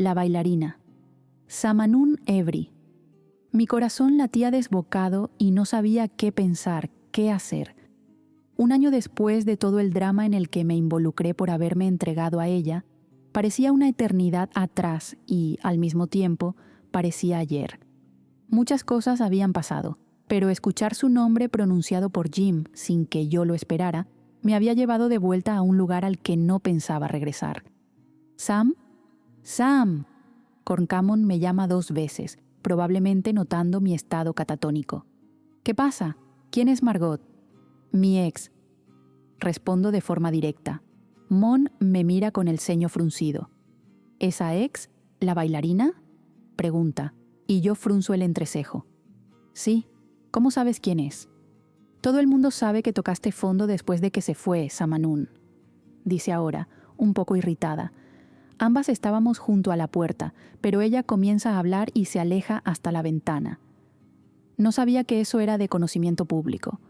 la bailarina. Samanun Evri. Mi corazón latía desbocado y no sabía qué pensar, qué hacer. Un año después de todo el drama en el que me involucré por haberme entregado a ella, parecía una eternidad atrás y, al mismo tiempo, parecía ayer. Muchas cosas habían pasado, pero escuchar su nombre pronunciado por Jim sin que yo lo esperara, me había llevado de vuelta a un lugar al que no pensaba regresar. ¿Sam? ¡Sam! Corncamon me llama 2 veces, probablemente notando mi estado catatónico. ¿Qué pasa? ¿Quién es Margot? Mi ex. Respondo de forma directa. Mon me mira con el ceño fruncido. ¿Esa ex? ¿La bailarina? Pregunta, y yo frunzo el entrecejo. Sí. ¿Cómo sabes quién es? Todo el mundo sabe que tocaste fondo después de que se fue, Samanun, dice ahora, un poco irritada. Ambas estábamos junto a la puerta, pero ella comienza a hablar y se aleja hasta la ventana. No sabía que eso era de conocimiento público.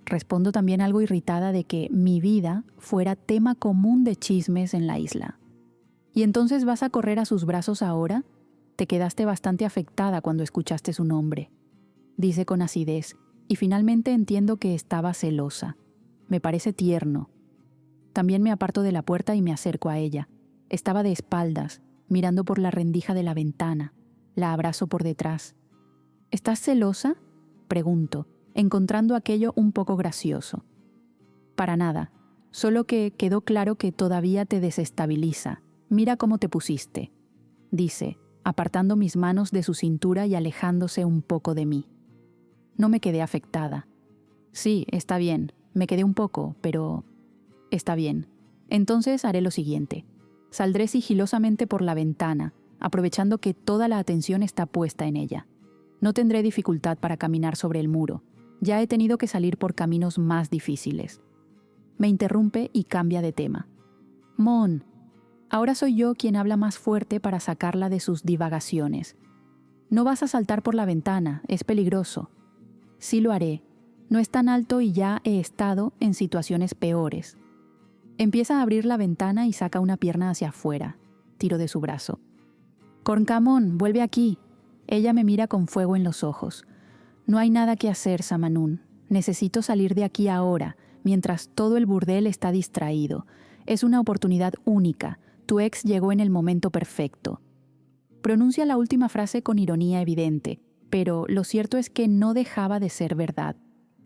Respondo también algo irritada de que mi vida fuera tema común de chismes en la isla. ¿Y entonces vas a correr a sus brazos ahora? Te quedaste bastante afectada cuando escuchaste su nombre, dice con acidez, y finalmente entiendo que estaba celosa. Me parece tierno. También me aparto de la puerta y me acerco a ella. Estaba de espaldas, mirando por la rendija de la ventana. La abrazo por detrás. ¿Estás celosa?, pregunto, encontrando aquello un poco gracioso. Para nada, solo que quedó claro que todavía te desestabiliza. Mira cómo te pusiste, dice, apartando mis manos de su cintura y alejándose un poco de mí. No me quedé afectada. Sí, está bien, me quedé un poco, pero... Está bien. Entonces haré lo siguiente. Saldré sigilosamente por la ventana, aprovechando que toda la atención está puesta en ella. No tendré dificultad para caminar sobre el muro. Ya he tenido que salir por caminos más difíciles. Me interrumpe y cambia de tema. Mon, ahora soy yo quien habla más fuerte para sacarla de sus divagaciones. No vas a saltar por la ventana, es peligroso. Sí lo haré. No es tan alto y ya he estado en situaciones peores. Empieza a abrir la ventana y saca una pierna hacia afuera. Tiro de su brazo. Corncamon, vuelve aquí. Ella me mira con fuego en los ojos. No hay nada que hacer, Samanun. Necesito salir de aquí ahora, mientras todo el burdel está distraído. Es una oportunidad única. Tu ex llegó en el momento perfecto. Pronuncia la última frase con ironía evidente, pero lo cierto es que no dejaba de ser verdad.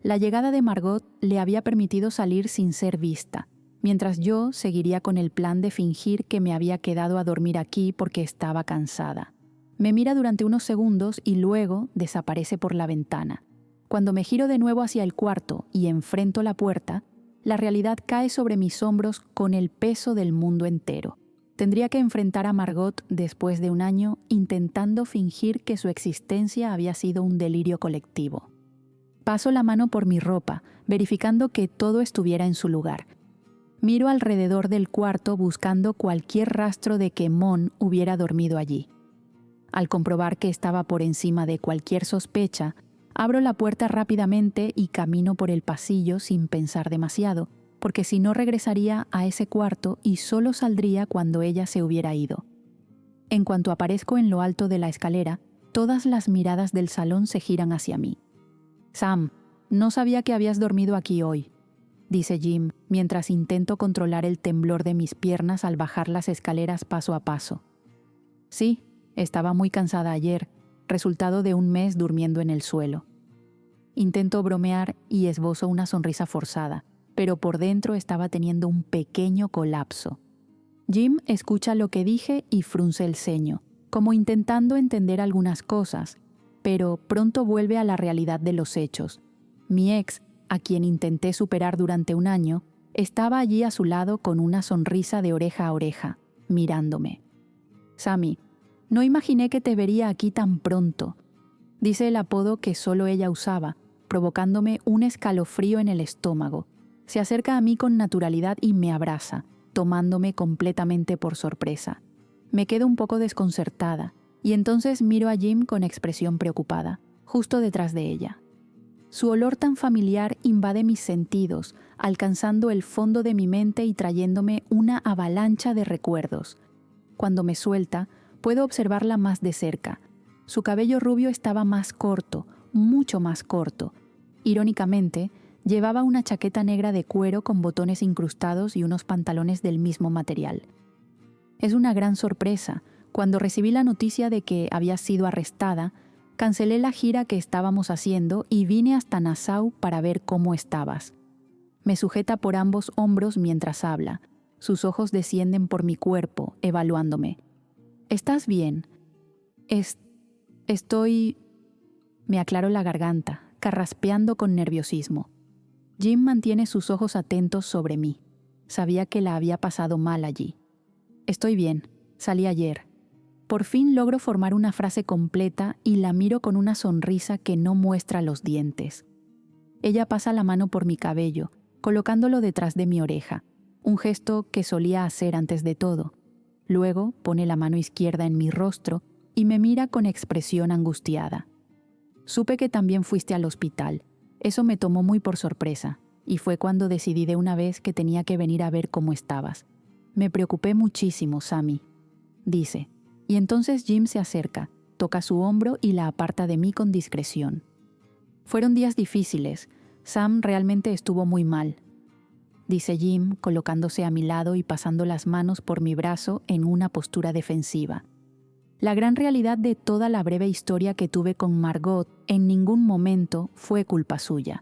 La llegada de Margot le había permitido salir sin ser vista, mientras yo seguiría con el plan de fingir que me había quedado a dormir aquí porque estaba cansada. Me mira durante unos segundos y luego desaparece por la ventana. Cuando me giro de nuevo hacia el cuarto y enfrento la puerta, la realidad cae sobre mis hombros con el peso del mundo entero. Tendría que enfrentar a Margot después de un año intentando fingir que su existencia había sido un delirio colectivo. Paso la mano por mi ropa, verificando que todo estuviera en su lugar. Miro alrededor del cuarto buscando cualquier rastro de que Mon hubiera dormido allí. Al comprobar que estaba por encima de cualquier sospecha, abro la puerta rápidamente y camino por el pasillo sin pensar demasiado, porque si no regresaría a ese cuarto y solo saldría cuando ella se hubiera ido. En cuanto aparezco en lo alto de la escalera, todas las miradas del salón se giran hacia mí. Sam, no sabía que habías dormido aquí hoy, dice Jim, mientras intento controlar el temblor de mis piernas al bajar las escaleras paso a paso. Sí, estaba muy cansada ayer, resultado de un mes durmiendo en el suelo. Intento bromear y esbozo una sonrisa forzada, pero por dentro estaba teniendo un pequeño colapso. Jim escucha lo que dije y frunce el ceño, como intentando entender algunas cosas, pero pronto vuelve a la realidad de los hechos. Mi ex, a quien intenté superar durante un año, estaba allí a su lado con una sonrisa de oreja a oreja, mirándome. Sammy, no imaginé que te vería aquí tan pronto, dice el apodo que solo ella usaba, provocándome un escalofrío en el estómago. Se acerca a mí con naturalidad y me abraza, tomándome completamente por sorpresa. Me quedo un poco desconcertada, y entonces miro a Jim con expresión preocupada, justo detrás de ella. Su olor tan familiar invade mis sentidos, alcanzando el fondo de mi mente y trayéndome una avalancha de recuerdos. Cuando me suelta, Puedo observarla más de cerca. Su cabello rubio estaba más corto, mucho más corto. Irónicamente, llevaba una chaqueta negra de cuero con botones incrustados y unos pantalones del mismo material. Es una gran sorpresa. Cuando recibí la noticia de que había sido arrestada, cancelé la gira que estábamos haciendo y vine hasta Nassau para ver cómo estabas. Me sujeta por ambos hombros mientras habla. Sus ojos descienden por mi cuerpo, evaluándome. ¿Estás bien? Estoy... Me aclaro la garganta, carraspeando con nerviosismo. Jim mantiene sus ojos atentos sobre mí. Sabía que la había pasado mal allí. Estoy bien. Salí ayer. Por fin logro formar una frase completa y la miro con una sonrisa que no muestra los dientes. Ella pasa la mano por mi cabello, colocándolo detrás de mi oreja, un gesto que solía hacer antes de todo. Luego pone la mano izquierda en mi rostro y me mira con expresión angustiada. Supe que también fuiste al hospital. Eso me tomó muy por sorpresa, y fue cuando decidí de una vez que tenía que venir a ver cómo estabas. Me preocupé muchísimo, Sammy, dice. Y entonces Jim se acerca, toca su hombro y la aparta de mí con discreción. Fueron días difíciles. Sam realmente estuvo muy mal, dice Jim, colocándose a mi lado y pasando las manos por mi brazo en una postura defensiva. La gran realidad de toda la breve historia que tuve con Margot en ningún momento fue culpa suya.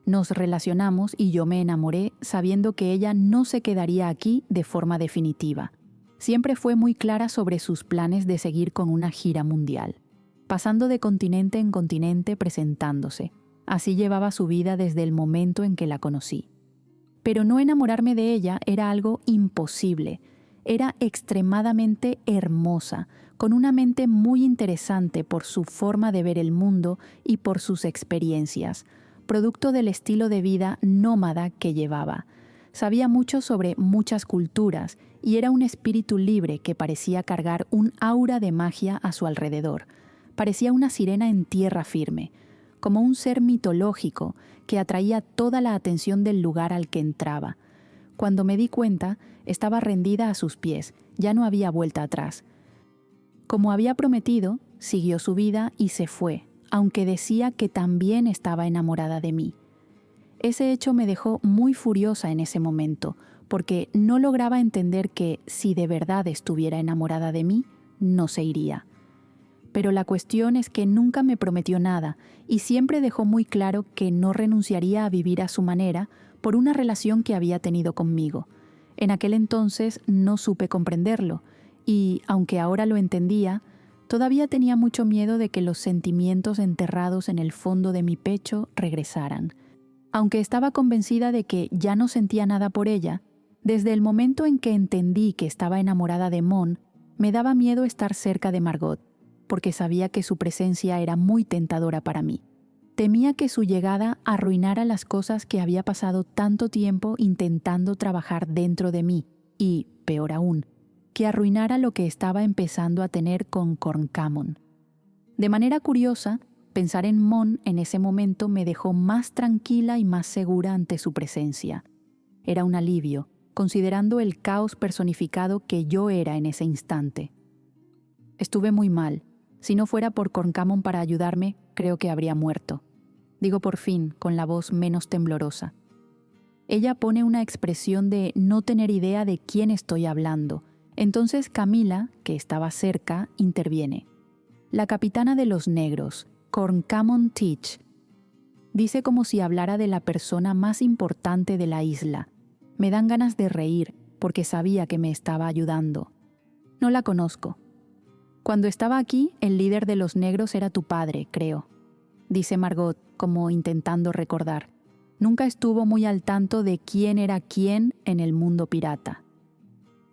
Nos relacionamos y yo me enamoré sabiendo que ella no se quedaría aquí de forma definitiva. Siempre fue muy clara sobre sus planes de seguir con una gira mundial, pasando de continente en continente presentándose. Así llevaba su vida desde el momento en que la conocí. Pero no enamorarme de ella era algo imposible. Era extremadamente hermosa, con una mente muy interesante por su forma de ver el mundo y por sus experiencias, producto del estilo de vida nómada que llevaba. Sabía mucho sobre muchas culturas y era un espíritu libre que parecía cargar un aura de magia a su alrededor. Parecía una sirena en tierra firme, como un ser mitológico que atraía toda la atención del lugar al que entraba. Cuando me di cuenta, estaba rendida a sus pies, ya no había vuelta atrás. Como había prometido, siguió su vida y se fue, aunque decía que también estaba enamorada de mí. Ese hecho me dejó muy furiosa en ese momento, porque no lograba entender que, si de verdad estuviera enamorada de mí, no se iría. Pero la cuestión es que nunca me prometió nada y siempre dejó muy claro que no renunciaría a vivir a su manera por una relación que había tenido conmigo. En aquel entonces no supe comprenderlo y, aunque ahora lo entendía, todavía tenía mucho miedo de que los sentimientos enterrados en el fondo de mi pecho regresaran. Aunque estaba convencida de que ya no sentía nada por ella, desde el momento en que entendí que estaba enamorada de Mon, me daba miedo estar cerca de Margot, porque sabía que su presencia era muy tentadora para mí. Temía que su llegada arruinara las cosas que había pasado tanto tiempo intentando trabajar dentro de mí y, peor aún, que arruinara lo que estaba empezando a tener con Corncamon. De manera curiosa, pensar en Mon en ese momento me dejó más tranquila y más segura ante su presencia. Era un alivio, considerando el caos personificado que yo era en ese instante. Estuve muy mal. Si no fuera por Corncamon para ayudarme, creo que habría muerto. Digo por fin, con la voz menos temblorosa. Ella pone una expresión de no tener idea de quién estoy hablando. Entonces Camila, que estaba cerca, interviene. La capitana de los negros, Corncamon Teach. Dice como si hablara de la persona más importante de la isla. Me dan ganas de reír, porque sabía que me estaba ayudando. No la conozco. Cuando estaba aquí, el líder de los negros era tu padre, creo, dice Margot, como intentando recordar. Nunca estuvo muy al tanto de quién era quién en el mundo pirata.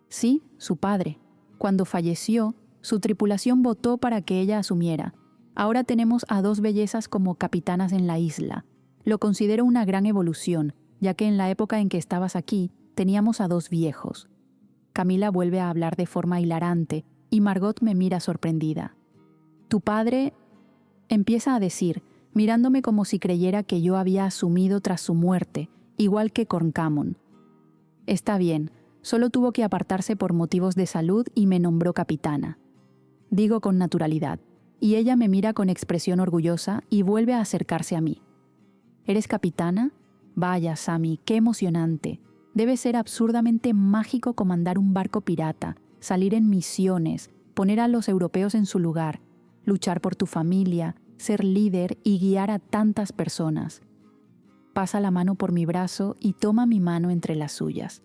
Sí, su padre. Cuando falleció, su tripulación votó para que ella asumiera. Ahora tenemos a 2 bellezas como capitanas en la isla. Lo considero una gran evolución, ya que en la época en que estabas aquí, teníamos a 2 viejos. Camila vuelve a hablar de forma hilarante, y Margot me mira sorprendida. Tu padre, empieza a decir, mirándome como si creyera que yo había asumido tras su muerte, igual que Corncamon. Está bien, solo tuvo que apartarse por motivos de salud y me nombró capitana. digo con naturalidad, y ella me mira con expresión orgullosa y vuelve a acercarse a mí. ¿Eres capitana? Vaya, Sammy, qué emocionante. Debe ser absurdamente mágico comandar un barco pirata, salir en misiones, poner a los europeos en su lugar, luchar por tu familia, ser líder y guiar a tantas personas. Pasa la mano por mi brazo y toma mi mano entre las suyas.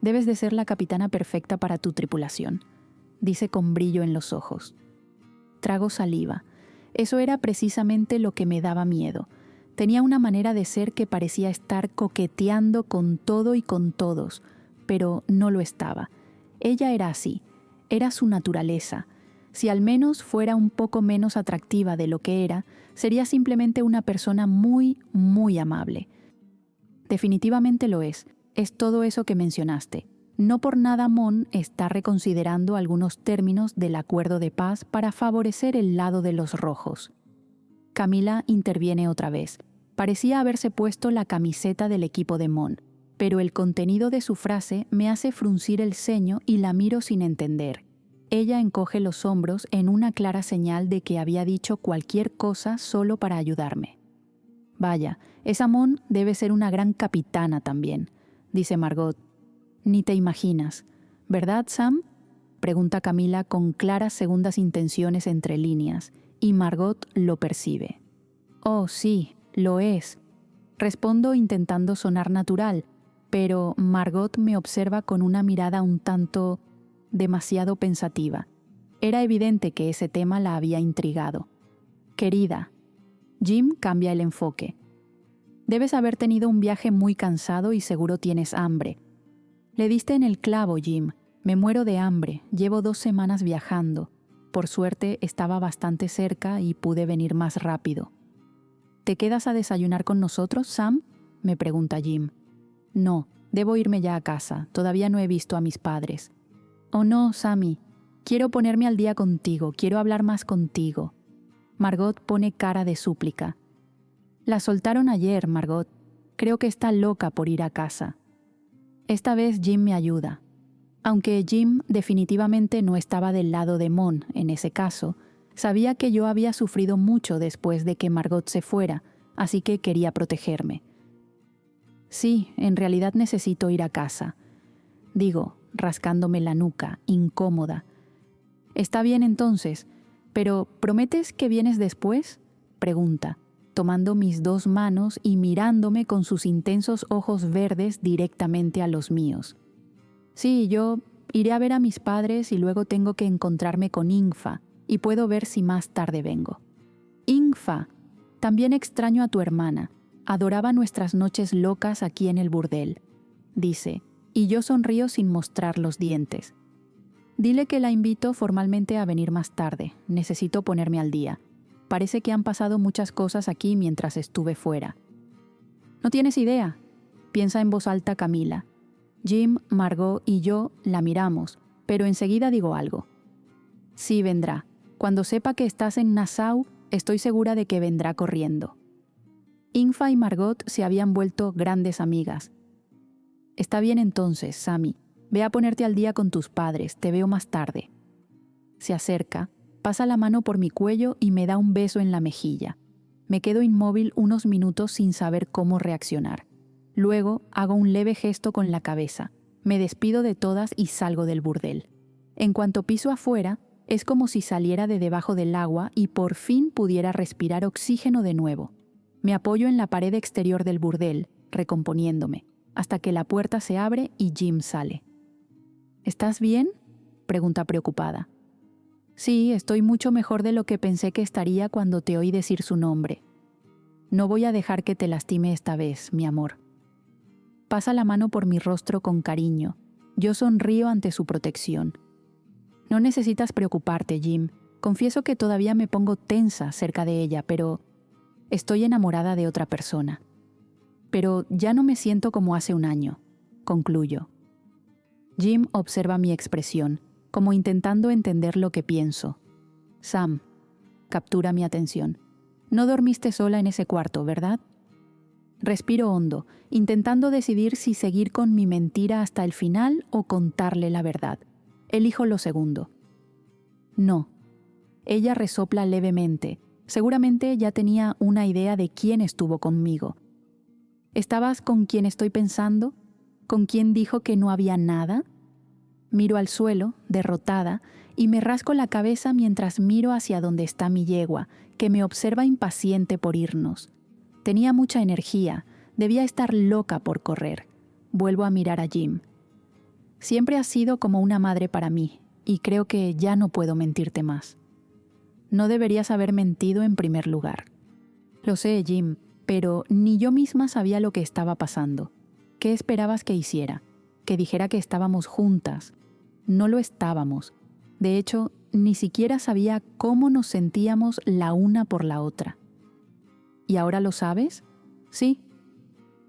Debes de ser la capitana perfecta para tu tripulación, dice con brillo en los ojos. Trago saliva. Eso era precisamente lo que me daba miedo. Tenía una manera de ser que parecía estar coqueteando con todo y con todos, pero no lo estaba. Ella era así, era su naturaleza. Si al menos fuera un poco menos atractiva de lo que era, sería simplemente una persona muy, muy amable. Definitivamente lo es todo eso que mencionaste. No por nada Mon está reconsiderando algunos términos del acuerdo de paz para favorecer el lado de los rojos. Camila interviene otra vez. Parecía haberse puesto la camiseta del equipo de Mon, pero el contenido de su frase me hace fruncir el ceño y la miro sin entender. Ella encoge los hombros en una clara señal de que había dicho cualquier cosa solo para ayudarme. Vaya, esa Mon debe ser una gran capitana también, dice Margot. Ni te imaginas, ¿verdad, Sam? Pregunta Camila con claras segundas intenciones entre líneas, y Margot lo percibe. Oh, sí, lo es. Respondo intentando sonar natural, pero Margot me observa con una mirada un tanto demasiado pensativa. Era evidente que ese tema la había intrigado. Querida, Jim cambia el enfoque. Debes haber tenido un viaje muy cansado y seguro tienes hambre. Le diste en el clavo, Jim. Me muero de hambre. Llevo 2 semanas viajando. Por suerte estaba bastante cerca y pude venir más rápido. ¿Te quedas a desayunar con nosotros, Sam?, me pregunta Jim. No, debo irme ya a casa. Todavía no he visto a mis padres. Oh no, Sammy. Quiero ponerme al día contigo. Quiero hablar más contigo. Margot pone cara de súplica. La soltaron ayer, Margot. Creo que está loca por ir a casa. Esta vez Jim me ayuda. Aunque Jim definitivamente no estaba del lado de Mon en ese caso, sabía que yo había sufrido mucho después de que Margot se fuera, así que quería protegerme. Sí, en realidad necesito ir a casa. Digo, rascándome la nuca, incómoda. Está bien entonces, pero ¿prometes que vienes después?, pregunta, tomando mis 2 manos y mirándome con sus intensos ojos verdes directamente a los míos. Sí, yo iré a ver a mis padres y luego tengo que encontrarme con Infa y puedo ver si más tarde vengo. Infa, también extraño a tu hermana. Adoraba nuestras noches locas aquí en el burdel, dice, y yo sonrío sin mostrar los dientes. Dile que la invito formalmente a venir más tarde. Necesito ponerme al día. Parece que han pasado muchas cosas aquí mientras estuve fuera. No tienes idea, piensa en voz alta Camila. Jim, Margot y yo la miramos, pero enseguida digo algo. Sí, vendrá. Cuando sepa que estás en Nassau, estoy segura de que vendrá corriendo. Infa y Margot se habían vuelto grandes amigas. Está bien entonces, Sammy. Ve a ponerte al día con tus padres. Te veo más tarde. Se acerca, pasa la mano por mi cuello y me da un beso en la mejilla. Me quedo inmóvil unos minutos sin saber cómo reaccionar. Luego hago un leve gesto con la cabeza. Me despido de todas y salgo del burdel. En cuanto piso afuera, es como si saliera de debajo del agua y por fin pudiera respirar oxígeno de nuevo. Me apoyo en la pared exterior del burdel, recomponiéndome, hasta que la puerta se abre y Jim sale. ¿Estás bien?, pregunta preocupada. Sí, estoy mucho mejor de lo que pensé que estaría cuando te oí decir su nombre. No voy a dejar que te lastime esta vez, mi amor. Pasa la mano por mi rostro con cariño. Yo sonrío ante su protección. No necesitas preocuparte, Jim. Confieso que todavía me pongo tensa cerca de ella, pero estoy enamorada de otra persona. Pero ya no me siento como hace un año, concluyo. Jim observa mi expresión, como intentando entender lo que pienso. Sam, captura mi atención. No dormiste sola en ese cuarto, ¿verdad? Respiro hondo, intentando decidir si seguir con mi mentira hasta el final o contarle la verdad. Elijo lo segundo. No, Ella resopla levemente. Seguramente ya tenía una idea de quién estuvo conmigo. ¿Estabas con quien estoy pensando? ¿Con quien dijo que no había nada? Miro al suelo, derrotada, y me rasco la cabeza mientras miro hacia donde está mi yegua, que me observa impaciente por irnos. Tenía mucha energía, debía estar loca por correr. Vuelvo a mirar a Jim. Siempre has sido como una madre para mí, y creo que ya no puedo mentirte más. No deberías haber mentido en primer lugar. Lo sé, Jim, pero ni yo misma sabía lo que estaba pasando. ¿Qué esperabas que hiciera? ¿Que dijera que estábamos juntas? No lo estábamos. De hecho, ni siquiera sabía cómo nos sentíamos la una por la otra. ¿Y ahora lo sabes? Sí.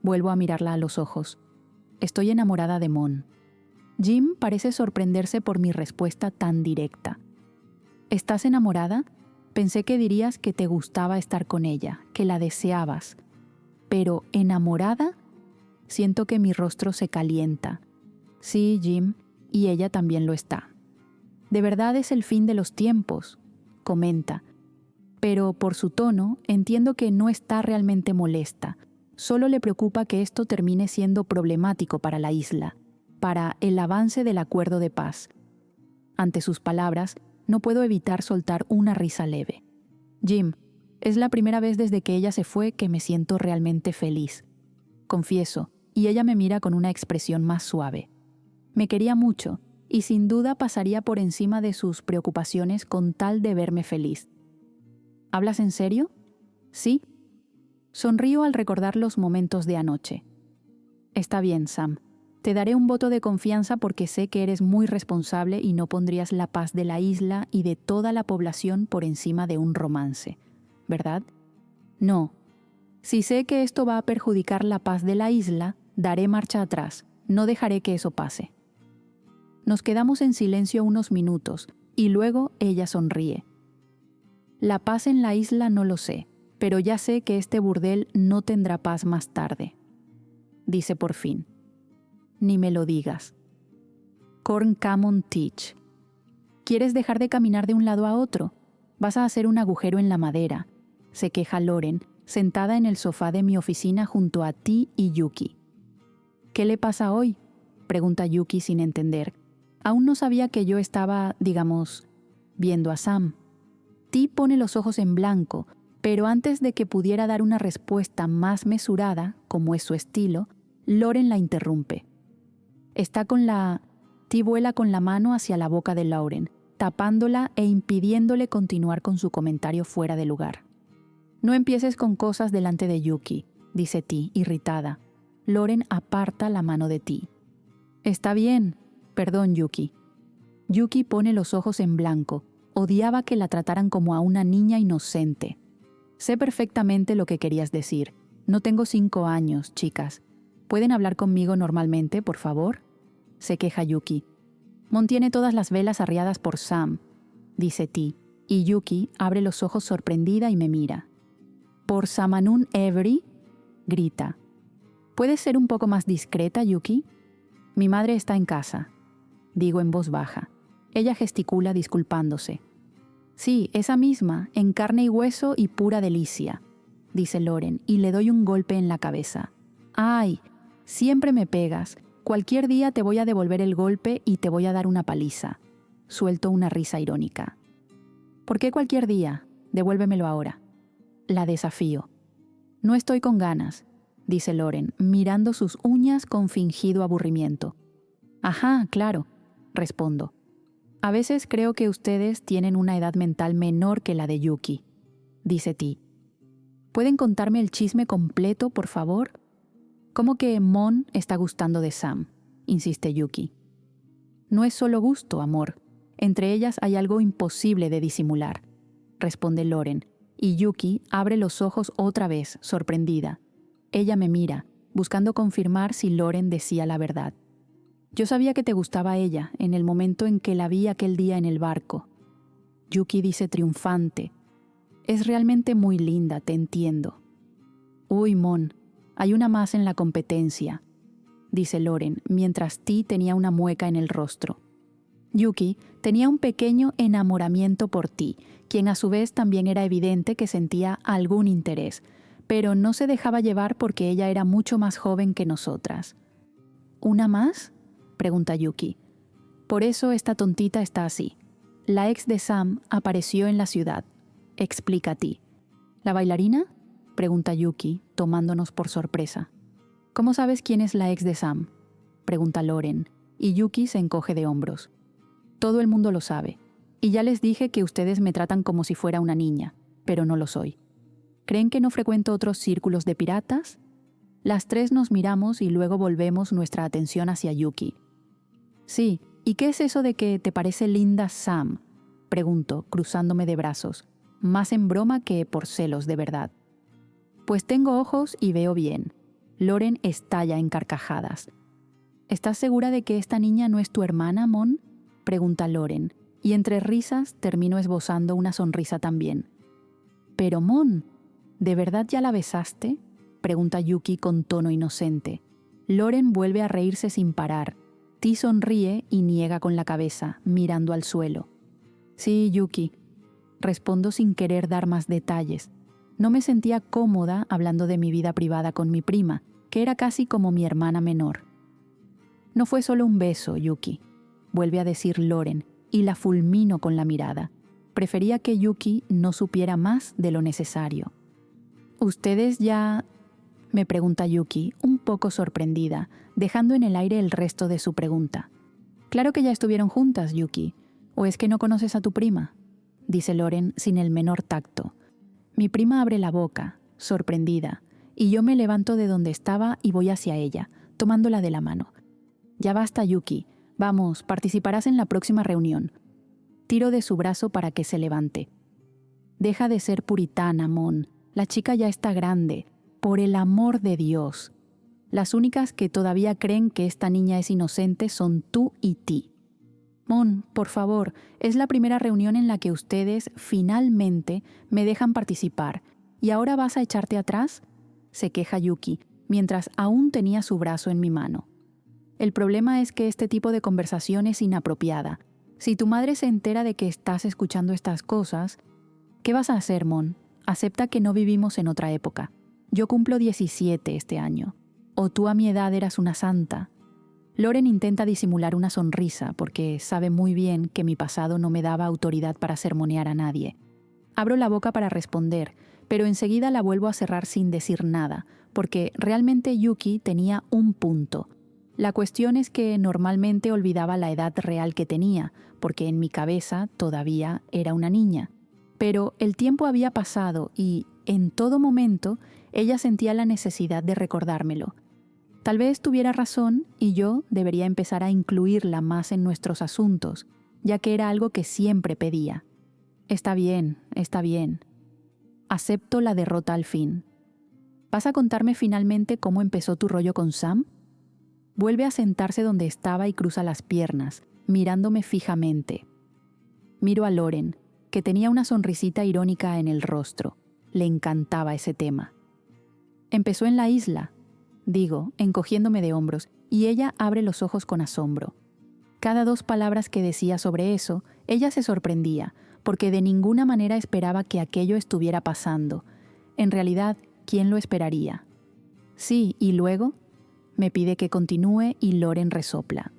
Vuelvo a mirarla a los ojos. Estoy enamorada de Mon. Jim parece sorprenderse por mi respuesta tan directa. ¿Estás enamorada? Pensé que dirías que te gustaba estar con ella, que la deseabas. Pero ¿enamorada? Siento que mi rostro se calienta. Sí, Jim, y ella también lo está. De verdad es el fin de los tiempos, comenta. Pero por su tono entiendo que no está realmente molesta. Solo le preocupa que esto termine siendo problemático para la isla, para el avance del acuerdo de paz. Ante sus palabras, no puedo evitar soltar una risa leve. Jim, es la primera vez desde que ella se fue que me siento realmente feliz. Confieso, y ella me mira con una expresión más suave. Me quería mucho, y sin duda pasaría por encima de sus preocupaciones con tal de verme feliz. ¿Hablas en serio? Sí. Sonrío al recordar los momentos de anoche. Está bien, Sam. Te daré un voto de confianza porque sé que eres muy responsable y no pondrías la paz de la isla y de toda la población por encima de un romance, ¿verdad? No. Si sé que esto va a perjudicar la paz de la isla, daré marcha atrás. No dejaré que eso pase. Nos quedamos en silencio unos minutos y luego ella sonríe. La paz en la isla no lo sé, pero ya sé que este burdel no tendrá paz más tarde. Dice por fin. Ni me lo digas. Corn Common Teach. ¿Quieres dejar de caminar de un lado a otro? Vas a hacer un agujero en la madera, se queja Loren, sentada en el sofá de mi oficina junto a Ti y Yuki. ¿Qué le pasa hoy?, pregunta Yuki sin entender. Aún no sabía que yo estaba, digamos, viendo a Sam. Ti pone los ojos en blanco, pero antes de que pudiera dar una respuesta más mesurada, como es su estilo, Loren la interrumpe. Ti vuela con la mano hacia la boca de Lauren, tapándola e impidiéndole continuar con su comentario fuera de lugar. No empieces con cosas delante de Yuki, dice Ti, irritada. Loren aparta la mano de Ti. Está bien, perdón, Yuki. Yuki pone los ojos en blanco. Odiaba que la trataran como a una niña inocente. Sé perfectamente lo que querías decir. No tengo 5 años, chicas. ¿Pueden hablar conmigo normalmente, por favor?, se queja Yuki. Mon tiene todas las velas arriadas por Sam, dice Ti, y Yuki abre los ojos sorprendida y me mira. ¿Por Samanun Every?, grita. ¿Puedes ser un poco más discreta, Yuki? Mi madre está en casa, digo en voz baja. Ella gesticula disculpándose. Sí, esa misma, en carne y hueso y pura delicia, dice Loren, y le doy un golpe en la cabeza. ¡Ay! Siempre me pegas. Cualquier día te voy a devolver el golpe y te voy a dar una paliza. Suelto una risa irónica. ¿Por qué cualquier día? Devuélvemelo ahora. La desafío. No estoy con ganas, dice Loren, mirando sus uñas con fingido aburrimiento. Ajá, claro, respondo. A veces creo que ustedes tienen una edad mental menor que la de Yuki, dice Ti. ¿Pueden contarme el chisme completo, por favor? ¿Cómo que Mon está gustando de Sam?, insiste Yuki. No es solo gusto, amor. Entre ellas hay algo imposible de disimular, responde Loren, y Yuki abre los ojos otra vez, sorprendida. Ella me mira, buscando confirmar si Loren decía la verdad. Yo sabía que te gustaba ella en el momento en que la vi aquel día en el barco. Yuki dice triunfante. Es realmente muy linda, te entiendo. Uy, Mon, hay una más en la competencia, dice Loren, mientras Ti tenía una mueca en el rostro. Yuki tenía un pequeño enamoramiento por ti, quien a su vez también era evidente que sentía algún interés, pero no se dejaba llevar porque ella era mucho más joven que nosotras. ¿Una más?, pregunta Yuki. Por eso esta tontita está así. La ex de Sam apareció en la ciudad, explica Ti. ¿La bailarina?, pregunta Yuki, tomándonos por sorpresa. ¿Cómo sabes quién es la ex de Sam?, pregunta Loren, y Yuki se encoge de hombros. Todo el mundo lo sabe, y ya les dije que ustedes me tratan como si fuera una niña, pero no lo soy. ¿Creen que no frecuento otros círculos de piratas? Las tres nos miramos y luego volvemos nuestra atención hacia Yuki. Sí, ¿y qué es eso de que te parece linda Sam?, pregunto, cruzándome de brazos, más en broma que por celos de verdad. Pues tengo ojos y veo bien. Loren estalla en carcajadas. ¿Estás segura de que esta niña no es tu hermana, Mon?, pregunta Loren, y entre risas termino esbozando una sonrisa también. Pero Mon, ¿de verdad ya la besaste?, pregunta Yuki con tono inocente. Loren vuelve a reírse sin parar. Ti sonríe y niega con la cabeza, mirando al suelo. Sí, Yuki, respondo sin querer dar más detalles. No me sentía cómoda hablando de mi vida privada con mi prima, que era casi como mi hermana menor. No fue solo un beso, Yuki, vuelve a decir Loren, y la fulmino con la mirada. Prefería que Yuki no supiera más de lo necesario. ¿Ustedes ya...? me pregunta Yuki, un poco sorprendida, dejando en el aire el resto de su pregunta. Claro que ya estuvieron juntas, Yuki. ¿O es que no conoces a tu prima?, dice Loren sin el menor tacto. Mi prima abre la boca, sorprendida, y yo me levanto de donde estaba y voy hacia ella, tomándola de la mano. Ya basta, Yuki. Vamos, participarás en la próxima reunión. Tiro de su brazo para que se levante. Deja de ser puritana, Mon. La chica ya está grande. Por el amor de Dios. Las únicas que todavía creen que esta niña es inocente son tú y Ti. Mon, por favor, es la primera reunión en la que ustedes finalmente me dejan participar. ¿Y ahora vas a echarte atrás?, se queja Yuki, mientras aún tenía su brazo en mi mano. El problema es que este tipo de conversación es inapropiada. Si tu madre se entera de que estás escuchando estas cosas, ¿qué vas a hacer, Mon? Acepta que no vivimos en otra época. Yo cumplo 17 este año. O tú a mi edad eras una santa. Loren intenta disimular una sonrisa porque sabe muy bien que mi pasado no me daba autoridad para sermonear a nadie. Abro la boca para responder, pero enseguida la vuelvo a cerrar sin decir nada, porque realmente Yuki tenía un punto. La cuestión es que normalmente olvidaba la edad real que tenía, porque en mi cabeza todavía era una niña. Pero el tiempo había pasado y, en todo momento, ella sentía la necesidad de recordármelo. Tal vez tuviera razón y yo debería empezar a incluirla más en nuestros asuntos, ya que era algo que siempre pedía. Está bien, está bien. Acepto la derrota al fin. ¿Vas a contarme finalmente cómo empezó tu rollo con Sam? Vuelve a sentarse donde estaba y cruza las piernas, mirándome fijamente. Miro a Loren, que tenía una sonrisita irónica en el rostro. Le encantaba ese tema. Empezó en la isla, digo, encogiéndome de hombros, y ella abre los ojos con asombro. Cada 2 palabras que decía sobre eso, ella se sorprendía, porque de ninguna manera esperaba que aquello estuviera pasando. En realidad, ¿quién lo esperaría? Sí, ¿y luego? Me pide que continúe y Loren resopla.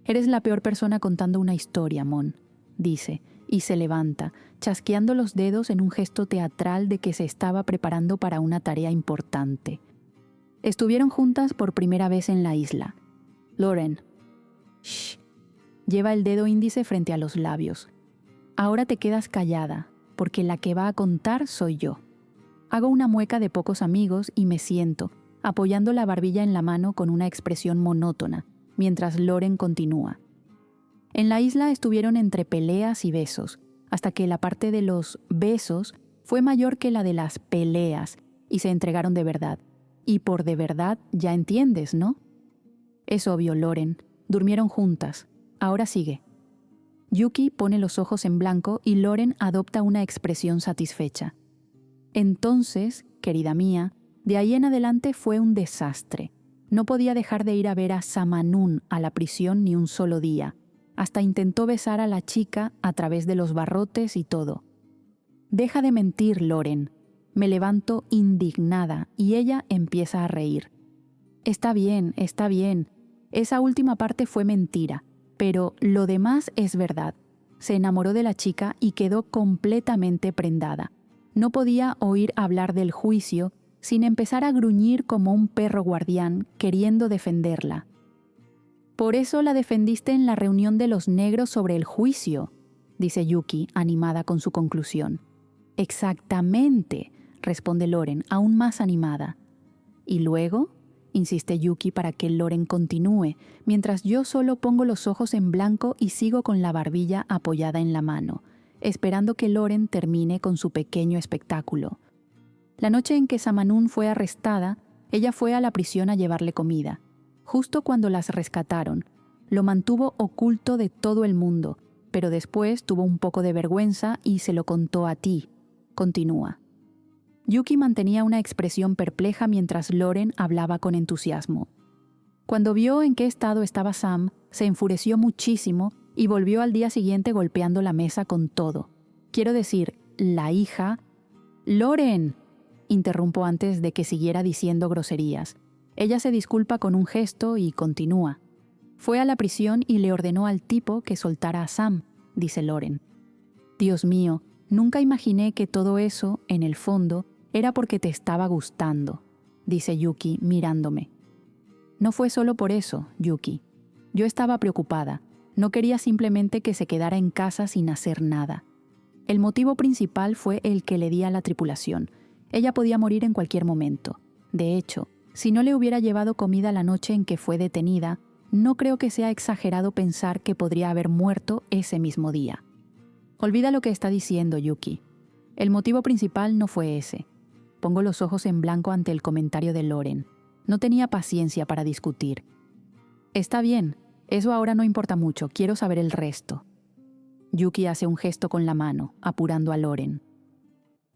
Eres la peor persona contando una historia, Mon, dice, y se levanta, chasqueando los dedos en un gesto teatral de que se estaba preparando para una tarea importante. Estuvieron juntas por primera vez en la isla. Loren. Shh. Lleva el dedo índice frente a los labios. Ahora te quedas callada, porque la que va a contar soy yo. Hago una mueca de pocos amigos y me siento, apoyando la barbilla en la mano con una expresión monótona, mientras Loren continúa. En la isla estuvieron entre peleas y besos, hasta que la parte de los besos fue mayor que la de las peleas y se entregaron de verdad. Y por de verdad ya entiendes, ¿no? Es obvio, Loren. Durmieron juntas. Ahora sigue. Yuki pone los ojos en blanco y Loren adopta una expresión satisfecha. Entonces, querida mía, de ahí en adelante fue un desastre. No podía dejar de ir a ver a Samanun a la prisión ni un solo día. Hasta intentó besar a la chica a través de los barrotes y todo. Deja de mentir, Loren. Me levanto indignada y ella empieza a reír. Está bien, está bien. Esa última parte fue mentira, pero lo demás es verdad. Se enamoró de la chica y quedó completamente prendada. No podía oír hablar del juicio sin empezar a gruñir como un perro guardián queriendo defenderla. «Por eso la defendiste en la reunión de los negros sobre el juicio», dice Yuki, animada con su conclusión. «Exactamente», responde Loren, aún más animada. «¿Y luego?», insiste Yuki para que Loren continúe, mientras yo solo pongo los ojos en blanco y sigo con la barbilla apoyada en la mano, esperando que Loren termine con su pequeño espectáculo. La noche en que Samanún fue arrestada, ella fue a la prisión a llevarle comida. Justo cuando las rescataron, lo mantuvo oculto de todo el mundo, pero después tuvo un poco de vergüenza y se lo contó a ti. Continúa. Yuki mantenía una expresión perpleja mientras Loren hablaba con entusiasmo. Cuando vio en qué estado estaba Sam, se enfureció muchísimo y volvió al día siguiente golpeando la mesa con todo. Quiero decir, la hija... «¡Loren!», interrumpo antes de que siguiera diciendo groserías. Ella se disculpa con un gesto y continúa. «Fue a la prisión y le ordenó al tipo que soltara a Sam», dice Loren. «Dios mío, nunca imaginé que todo eso, en el fondo, era porque te estaba gustando», dice Yuki mirándome. «No fue solo por eso, Yuki. Yo estaba preocupada. No quería simplemente que se quedara en casa sin hacer nada. El motivo principal fue el que le di a la tripulación. Ella podía morir en cualquier momento. De hecho, si no le hubiera llevado comida la noche en que fue detenida, no creo que sea exagerado pensar que podría haber muerto ese mismo día». «Olvida lo que está diciendo, Yuki. El motivo principal no fue ese». Pongo los ojos en blanco ante el comentario de Loren. No tenía paciencia para discutir. «Está bien, eso ahora no importa mucho, quiero saber el resto». Yuki hace un gesto con la mano, apurando a Loren.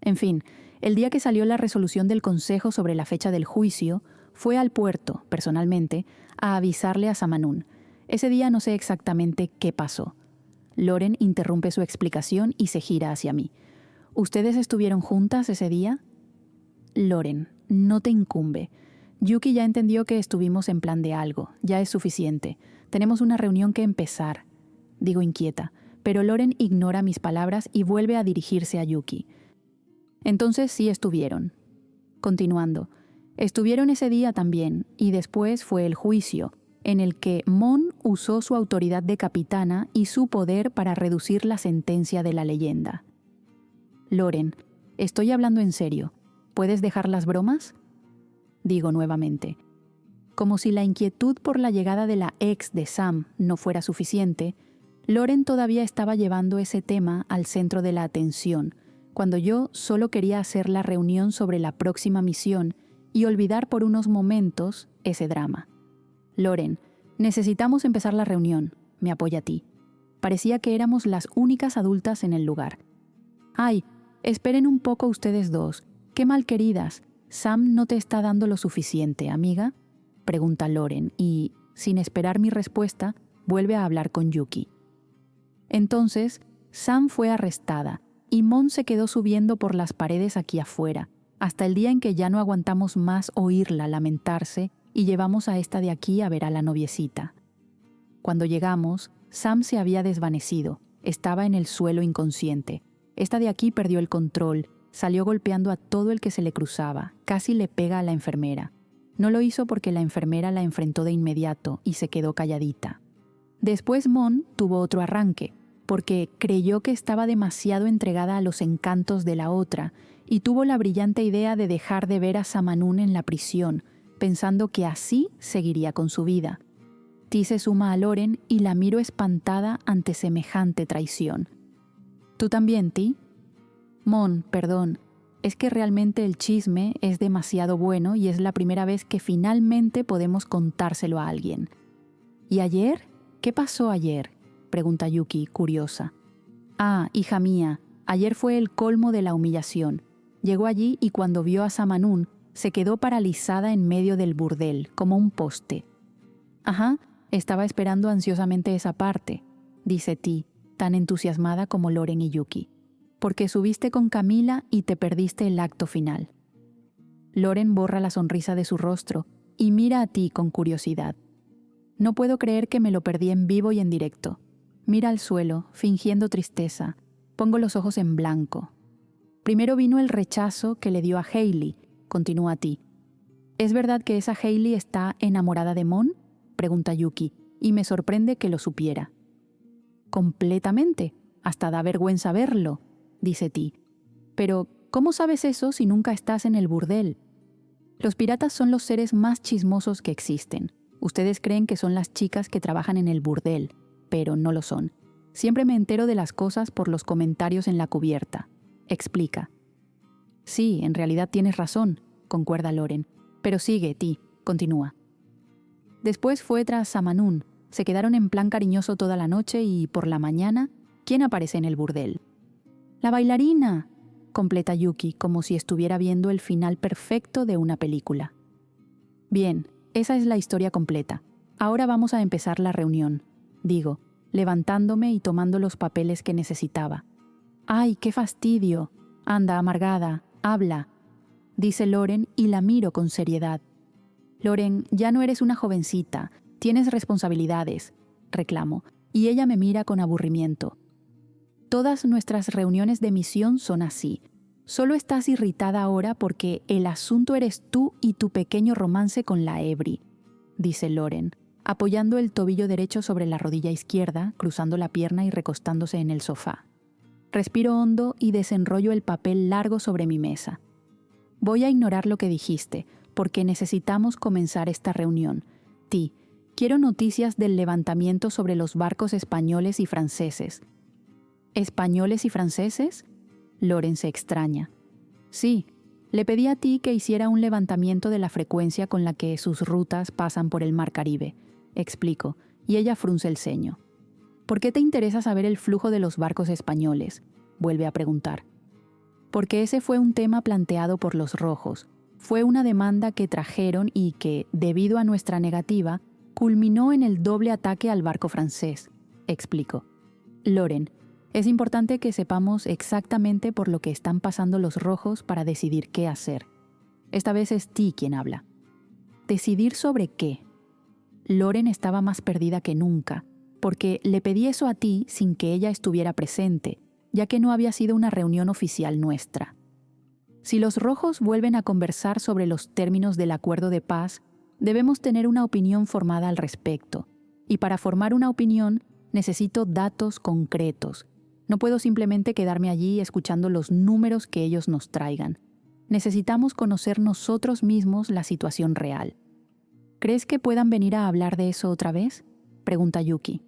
«En fin, el día que salió la resolución del consejo sobre la fecha del juicio, fue al puerto, personalmente, a avisarle a Samanún. Ese día no sé exactamente qué pasó». Loren interrumpe su explicación y se gira hacia mí. «¿Ustedes estuvieron juntas ese día?». «Loren, no te incumbe. Yuki ya entendió que estuvimos en plan de algo. Ya es suficiente. Tenemos una reunión que empezar», digo inquieta, pero Loren ignora mis palabras y vuelve a dirigirse a Yuki. «Entonces sí estuvieron». Continuando, «estuvieron ese día también, y después fue el juicio, en el que Mon usó su autoridad de capitana y su poder para reducir la sentencia de la leyenda». «Loren, estoy hablando en serio. ¿Puedes dejar las bromas?», digo nuevamente. Como si la inquietud por la llegada de la ex de Sam no fuera suficiente, Loren todavía estaba llevando ese tema al centro de la atención, cuando yo solo quería hacer la reunión sobre la próxima misión y olvidar por unos momentos ese drama. «Loren, necesitamos empezar la reunión», me apoya a ti. Parecía que éramos las únicas adultas en el lugar. «Ay, esperen un poco ustedes dos. Qué malqueridas. ¿Sam no te está dando lo suficiente, amiga?», pregunta Loren y, sin esperar mi respuesta, vuelve a hablar con Yuki. Entonces, Sam fue arrestada y Mon se quedó subiendo por las paredes aquí afuera, hasta el día en que ya no aguantamos más oírla lamentarse y llevamos a esta de aquí a ver a la noviecita. Cuando llegamos, Sam se había desvanecido, estaba en el suelo inconsciente. Esta de aquí perdió el control, salió golpeando a todo el que se le cruzaba, casi le pega a la enfermera. No lo hizo porque la enfermera la enfrentó de inmediato y se quedó calladita. Después Mon tuvo otro arranque, porque creyó que estaba demasiado entregada a los encantos de la otra y tuvo la brillante idea de dejar de ver a Samanún en la prisión, pensando que así seguiría con su vida. Ti se suma a Loren y la miro espantada ante semejante traición. ¿Tú también, Ti? Mon, perdón, es que realmente el chisme es demasiado bueno y es la primera vez que finalmente podemos contárselo a alguien. ¿Y ayer? ¿Qué pasó ayer?, pregunta Yuki, curiosa. Ah, hija mía, ayer fue el colmo de la humillación. Llegó allí y cuando vio a Samanún, se quedó paralizada en medio del burdel, como un poste. Ajá, estaba esperando ansiosamente esa parte. dice Ti, tan entusiasmada como Loren y Yuki. Porque subiste con Camila y te perdiste el acto final. Loren borra la sonrisa de su rostro y mira a Ti con curiosidad. No puedo creer que me lo perdí en vivo y en directo. Mira al suelo, fingiendo tristeza. Pongo los ojos en blanco. Primero vino el rechazo que le dio a Hailey, continúa Ti. ¿Es verdad que esa Hailey está enamorada de Mon?, pregunta Yuki, y me sorprende que lo supiera. Completamente, hasta da vergüenza verlo, dice Ti. Pero, ¿cómo sabes eso si nunca estás en el burdel? Los piratas son los seres más chismosos que existen. Ustedes creen que son las chicas que trabajan en el burdel, pero no lo son. Siempre me entero de las cosas por los comentarios en la cubierta. Explica. Sí, en realidad tienes razón, concuerda Loren. Pero sigue, Ti, continúa. Después fue tras Samanún. Se quedaron en plan cariñoso toda la noche y, por la mañana, ¿quién aparece en el burdel? ¡La bailarina!, completa Yuki, como si estuviera viendo el final perfecto de una película. Bien, esa es la historia completa. Ahora vamos a empezar la reunión, digo, levantándome y tomando los papeles que necesitaba. ¡Ay, qué fastidio! Anda, amargada, habla, dice Loren y la miro con seriedad. Loren, ya no eres una jovencita, tienes responsabilidades, reclamo, y ella me mira con aburrimiento. Todas nuestras reuniones de misión son así. Solo estás irritada ahora porque el asunto eres tú y tu pequeño romance con la Evri, dice Loren, apoyando el tobillo derecho sobre la rodilla izquierda, cruzando la pierna y recostándose en el sofá. Respiro hondo y desenrollo el papel largo sobre mi mesa. Voy a ignorar lo que dijiste, porque necesitamos comenzar esta reunión. Ti, quiero noticias del levantamiento sobre los barcos españoles y franceses. ¿Españoles y franceses? Loren se extraña. Sí, le pedí a Ti que hiciera un levantamiento de la frecuencia con la que sus rutas pasan por el Mar Caribe, explico, y ella frunce el ceño. ¿Por qué te interesa saber el flujo de los barcos españoles?, vuelve a preguntar. Porque ese fue un tema planteado por los rojos. Fue una demanda que trajeron y que, debido a nuestra negativa, culminó en el doble ataque al barco francés, explico. Loren, es importante que sepamos exactamente por lo que están pasando los rojos para decidir qué hacer. Esta vez es Ti quien habla. ¿Decidir sobre qué? Loren estaba más perdida que nunca, porque le pedí eso a Ti sin que ella estuviera presente, ya que no había sido una reunión oficial nuestra. Si los rojos vuelven a conversar sobre los términos del acuerdo de paz, debemos tener una opinión formada al respecto. Y para formar una opinión, necesito datos concretos. No puedo simplemente quedarme allí escuchando los números que ellos nos traigan. Necesitamos conocer nosotros mismos la situación real. ¿Crees que puedan venir a hablar de eso otra vez?, pregunta Yuki.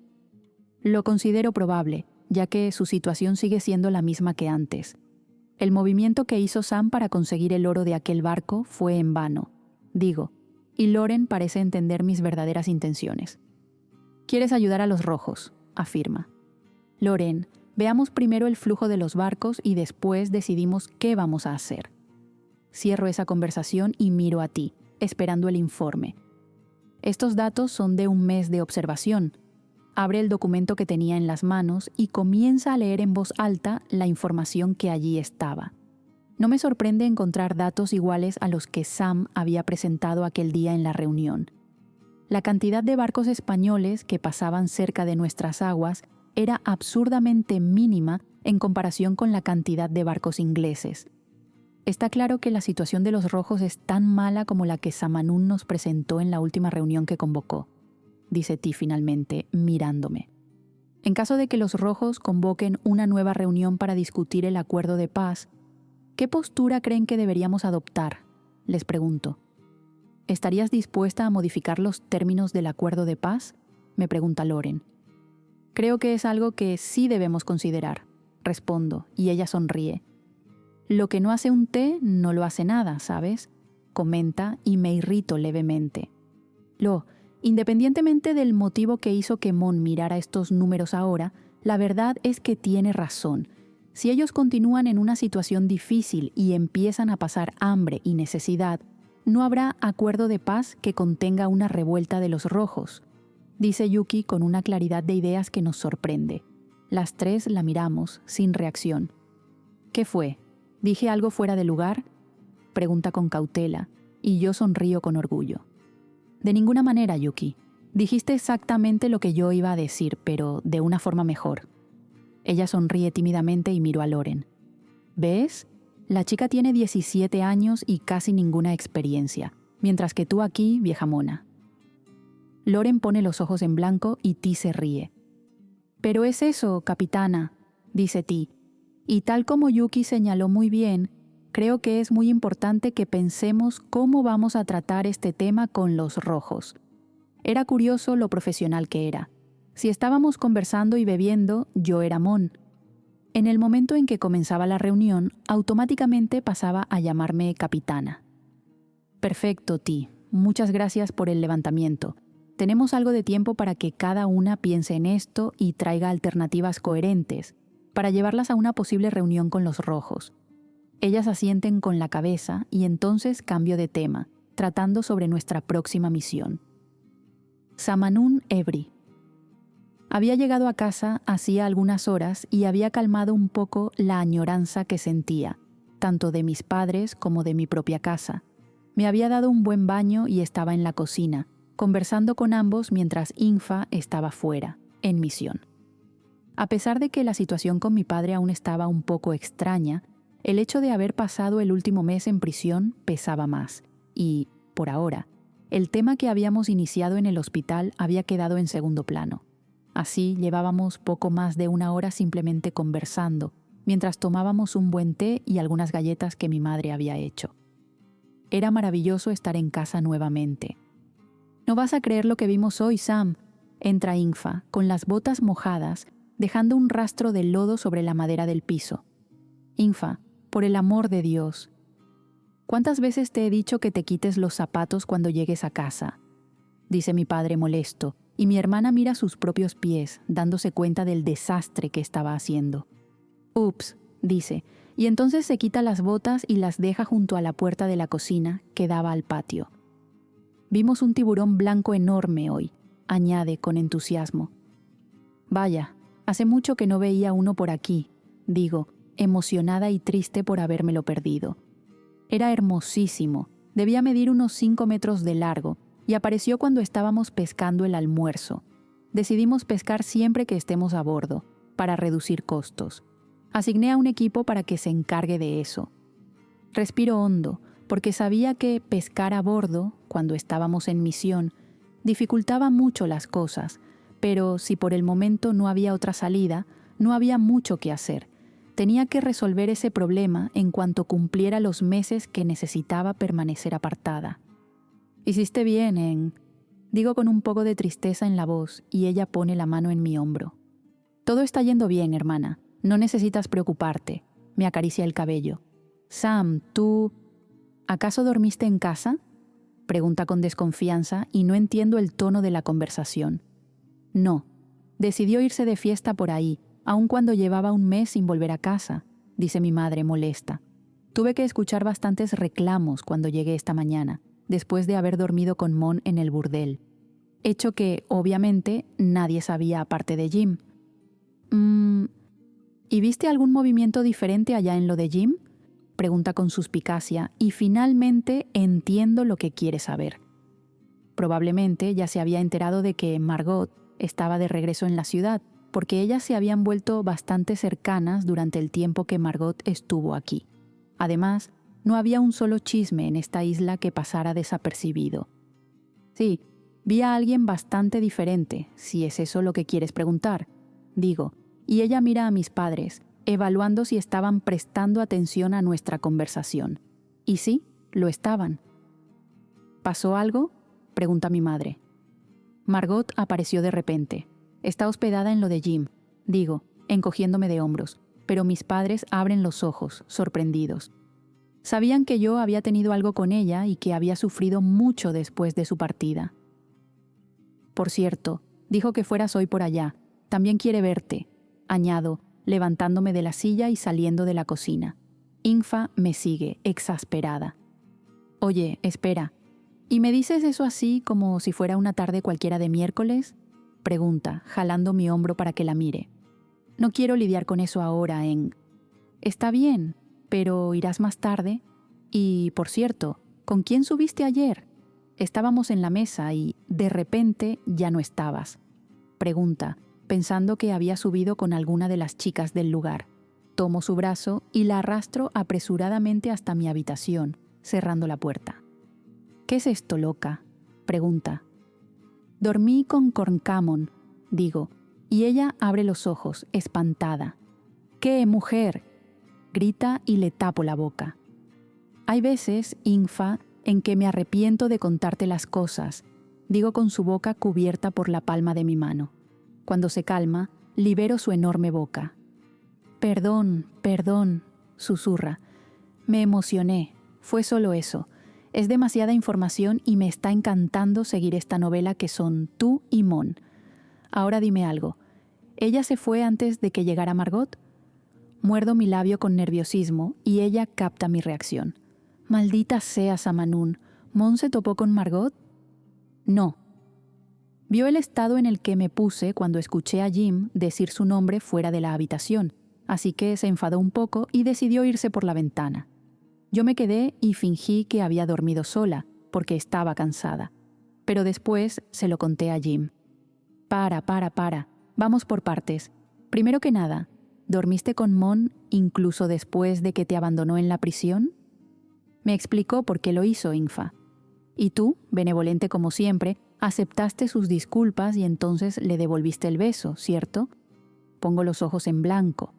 Lo considero probable, ya que su situación sigue siendo la misma que antes. El movimiento que hizo Sam para conseguir el oro de aquel barco fue en vano, digo, y Loren parece entender mis verdaderas intenciones. Quieres ayudar a los rojos, afirma. Loren, veamos primero el flujo de los barcos y después decidimos qué vamos a hacer. Cierro esa conversación y miro a Ti, esperando el informe. Estos datos son de un mes de observación. Abre el documento que tenía en las manos y comienza a leer en voz alta la información que allí estaba. No me sorprende encontrar datos iguales a los que Sam había presentado aquel día en la reunión. La cantidad de barcos españoles que pasaban cerca de nuestras aguas era absurdamente mínima en comparación con la cantidad de barcos ingleses. Está claro que la situación de los rojos es tan mala como la que Samanún nos presentó en la última reunión que convocó, dice Ti finalmente, mirándome. En caso de que los rojos convoquen una nueva reunión para discutir el acuerdo de paz, ¿qué postura creen que deberíamos adoptar?, les pregunto. ¿Estarías dispuesta a modificar los términos del acuerdo de paz?, me pregunta Loren. Creo que es algo que sí debemos considerar, respondo, y ella sonríe. Lo que no hace un té no lo hace nada, ¿sabes?, comenta y me irrito levemente. Independientemente del motivo que hizo que Mon mirara estos números ahora, la verdad es que tiene razón. Si ellos continúan en una situación difícil y empiezan a pasar hambre y necesidad, no habrá acuerdo de paz que contenga una revuelta de los rojos. dice Yuki con una claridad de ideas que nos sorprende. Las tres la miramos, sin reacción. ¿Qué fue? ¿Dije algo fuera de lugar? Pregunta con cautela, y yo sonrío con orgullo. De ninguna manera, Yuki. Dijiste exactamente lo que yo iba a decir, pero de una forma mejor. Ella sonríe tímidamente y miró a Loren. ¿Ves? La chica tiene 17 años y casi ninguna experiencia, mientras que tú aquí, vieja mona. Loren pone los ojos en blanco y Ti se ríe. Pero es eso, capitana, dice Ti. Y tal como Yuki señaló muy bien, creo que es muy importante que pensemos cómo vamos a tratar este tema con los rojos. Era curioso lo profesional que era. Si estábamos conversando y bebiendo, yo era Mon. En el momento en que comenzaba la reunión, automáticamente pasaba a llamarme capitana. Perfecto, Ti. Muchas gracias por el levantamiento. Tenemos algo de tiempo para que cada una piense en esto y traiga alternativas coherentes, para llevarlas a una posible reunión con los rojos. Ellas asienten con la cabeza y entonces cambio de tema, tratando sobre nuestra próxima misión. Samanun Ebri. Había llegado a casa hacía algunas horas y había calmado un poco la añoranza que sentía, tanto de mis padres como de mi propia casa. Me había dado un buen baño y estaba en la cocina, conversando con ambos mientras Infa estaba fuera, en misión. A pesar de que la situación con mi padre aún estaba un poco extraña, el hecho de haber pasado el último mes en prisión pesaba más, y, por ahora, el tema que habíamos iniciado en el hospital había quedado en segundo plano. Así llevábamos poco más de una hora simplemente conversando, mientras tomábamos un buen té y algunas galletas que mi madre había hecho. Era maravilloso estar en casa nuevamente. «No vas a creer lo que vimos hoy, Sam», entra Infa, con las botas mojadas, dejando un rastro de lodo sobre la madera del piso. «Infa, por el amor de Dios. ¿Cuántas veces te he dicho que te quites los zapatos cuando llegues a casa?», dice mi padre molesto, y mi hermana mira sus propios pies, dándose cuenta del desastre que estaba haciendo. «Ups», dice, y entonces se quita las botas y las deja junto a la puerta de la cocina que daba al patio. «Vimos un tiburón blanco enorme hoy», añade con entusiasmo. «Vaya, hace mucho que no veía uno por aquí», digo, emocionada y triste por habérmelo perdido. Era hermosísimo, debía medir unos 5 metros de largo, y apareció cuando estábamos pescando el almuerzo. Decidimos pescar siempre que estemos a bordo, para reducir costos. Asigné a un equipo para que se encargue de eso. Respiro hondo, porque sabía que pescar a bordo, cuando estábamos en misión, dificultaba mucho las cosas, pero si por el momento no había otra salida, no había mucho que hacer. Tenía que resolver ese problema en cuanto cumpliera los meses que necesitaba permanecer apartada. «Hiciste bien, digo con un poco de tristeza en la voz, y ella pone la mano en mi hombro. «Todo está yendo bien, hermana. No necesitas preocuparte», me acaricia el cabello. «Sam, tú... ¿acaso dormiste en casa?», pregunta con desconfianza y no entiendo el tono de la conversación. «No, decidió irse de fiesta por ahí, aun cuando llevaba un mes sin volver a casa», dice mi madre molesta. «Tuve que escuchar bastantes reclamos cuando llegué esta mañana, después de haber dormido con Mon en el burdel. Hecho que, obviamente, nadie sabía aparte de Jim». «¿Y viste algún movimiento diferente allá en lo de Jim?», pregunta con suspicacia, y finalmente entiendo lo que quiere saber. Probablemente ya se había enterado de que Margot estaba de regreso en la ciudad, porque ellas se habían vuelto bastante cercanas durante el tiempo que Margot estuvo aquí. Además, no había un solo chisme en esta isla que pasara desapercibido. «Sí, vi a alguien bastante diferente, si es eso lo que quieres preguntar», digo, y ella mira a mis padres, evaluando si estaban prestando atención a nuestra conversación. Y sí, lo estaban. «¿Pasó algo?», pregunta mi madre. Margot apareció de repente. Está hospedada en lo de Jim, digo, encogiéndome de hombros, pero mis padres abren los ojos, sorprendidos. Sabían que yo había tenido algo con ella y que había sufrido mucho después de su partida. «Por cierto, dijo que fueras hoy por allá. También quiere verte», añado, levantándome de la silla y saliendo de la cocina. Infa me sigue, exasperada. «Oye, espera. ¿Y me dices eso así como si fuera una tarde cualquiera de miércoles?», Pregunta, jalando mi hombro para que la mire. No quiero lidiar con eso ahora en... Está bien, pero irás más tarde. Y, por cierto, ¿con quién subiste ayer? Estábamos en la mesa y, de repente, ya no estabas. Pregunta, pensando que había subido con alguna de las chicas del lugar. Tomo su brazo y la arrastro apresuradamente hasta mi habitación, cerrando la puerta. ¿Qué es esto, loca? Pregunta. Dormí con Corncamon, digo, y ella abre los ojos, espantada. ¿Qué, mujer? Grita y le tapo la boca. Hay veces, Infa, en que me arrepiento de contarte las cosas, digo con su boca cubierta por la palma de mi mano. Cuando se calma, libero su enorme boca. Perdón, susurra. Me emocioné, fue solo eso. Es demasiada información y me está encantando seguir esta novela que son tú y Mon. Ahora dime algo. ¿Ella se fue antes de que llegara Margot? Muerdo mi labio con nerviosismo y ella capta mi reacción. Maldita sea Samanún, ¿Mon se topó con Margot? No. Vio el estado en el que me puse cuando escuché a Jim decir su nombre fuera de la habitación, así que se enfadó un poco y decidió irse por la ventana. Yo me quedé y fingí que había dormido sola, porque estaba cansada. Pero después se lo conté a Jim. Para. Vamos por partes. Primero que nada, ¿dormiste con Mon incluso después de que te abandonó en la prisión? Me explicó por qué lo hizo, Infa. Y tú, benevolente como siempre, aceptaste sus disculpas y entonces le devolviste el beso, ¿cierto? Pongo los ojos en blanco.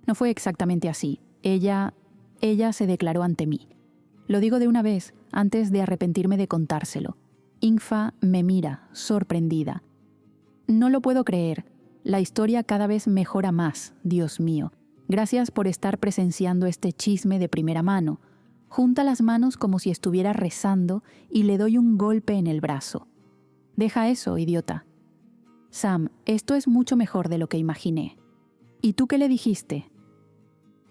No fue exactamente así. Ella se declaró ante mí. Lo digo de una vez, antes de arrepentirme de contárselo. Infa me mira, sorprendida. No lo puedo creer. La historia cada vez mejora más, Dios mío. Gracias por estar presenciando este chisme de primera mano. Junta las manos como si estuviera rezando y le doy un golpe en el brazo. Deja eso, idiota. Sam, esto es mucho mejor de lo que imaginé. ¿Y tú qué le dijiste?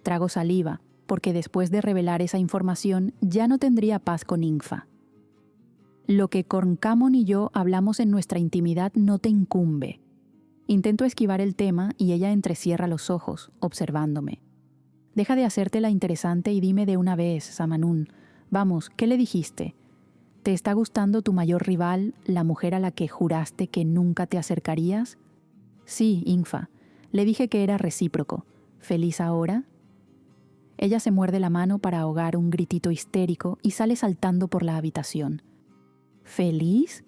Trago saliva, porque después de revelar esa información ya no tendría paz con Infa. Lo que Corncamon y yo hablamos en nuestra intimidad no te incumbe. Intento esquivar el tema y ella entrecierra los ojos, observándome. Deja de hacerte la interesante y dime de una vez, Samanún. Vamos, ¿qué le dijiste? ¿Te está gustando tu mayor rival, la mujer a la que juraste que nunca te acercarías? Sí, Infa. Le dije que era recíproco. ¿Feliz ahora? Ella se muerde la mano para ahogar un gritito histérico y sale saltando por la habitación. ¿Feliz?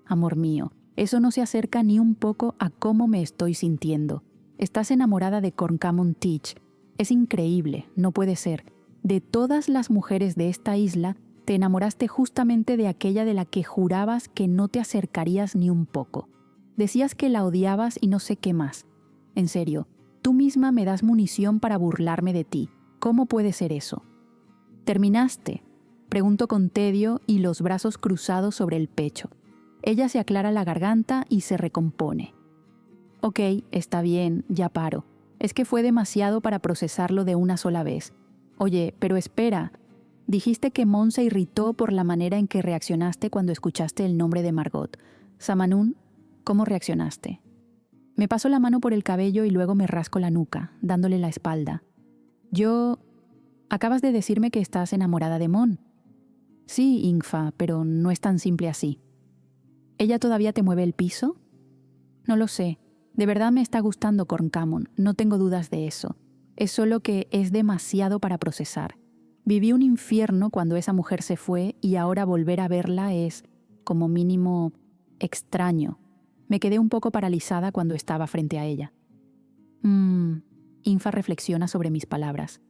Amor mío, eso no se acerca ni un poco a cómo me estoy sintiendo. Estás enamorada de Corncamon Teach. Es increíble, no puede ser. De todas las mujeres de esta isla, te enamoraste justamente de aquella de la que jurabas que no te acercarías ni un poco. Decías que la odiabas y no sé qué más. En serio, tú misma me das munición para burlarme de ti. ¿Cómo puede ser eso? ¿Terminaste? Pregunto con tedio y los brazos cruzados sobre el pecho. Ella se aclara la garganta y se recompone. Ok, está bien, ya paro. Es que fue demasiado para procesarlo de una sola vez. Oye, pero espera. Dijiste que Mon se irritó por la manera en que reaccionaste cuando escuchaste el nombre de Margot. Samanún, ¿cómo reaccionaste? Me paso la mano por el cabello y luego me rasco la nuca, dándole la espalda. Acabas de decirme que estás enamorada de Mon. Sí, Infa, pero no es tan simple así. ¿Ella todavía te mueve el piso? No lo sé. De verdad me está gustando Corncamon, no tengo dudas de eso. Es solo que es demasiado para procesar. Viví un infierno cuando esa mujer se fue y ahora volver a verla es, como mínimo, extraño. Me quedé un poco paralizada cuando estaba frente a ella. Infa reflexiona sobre mis palabras.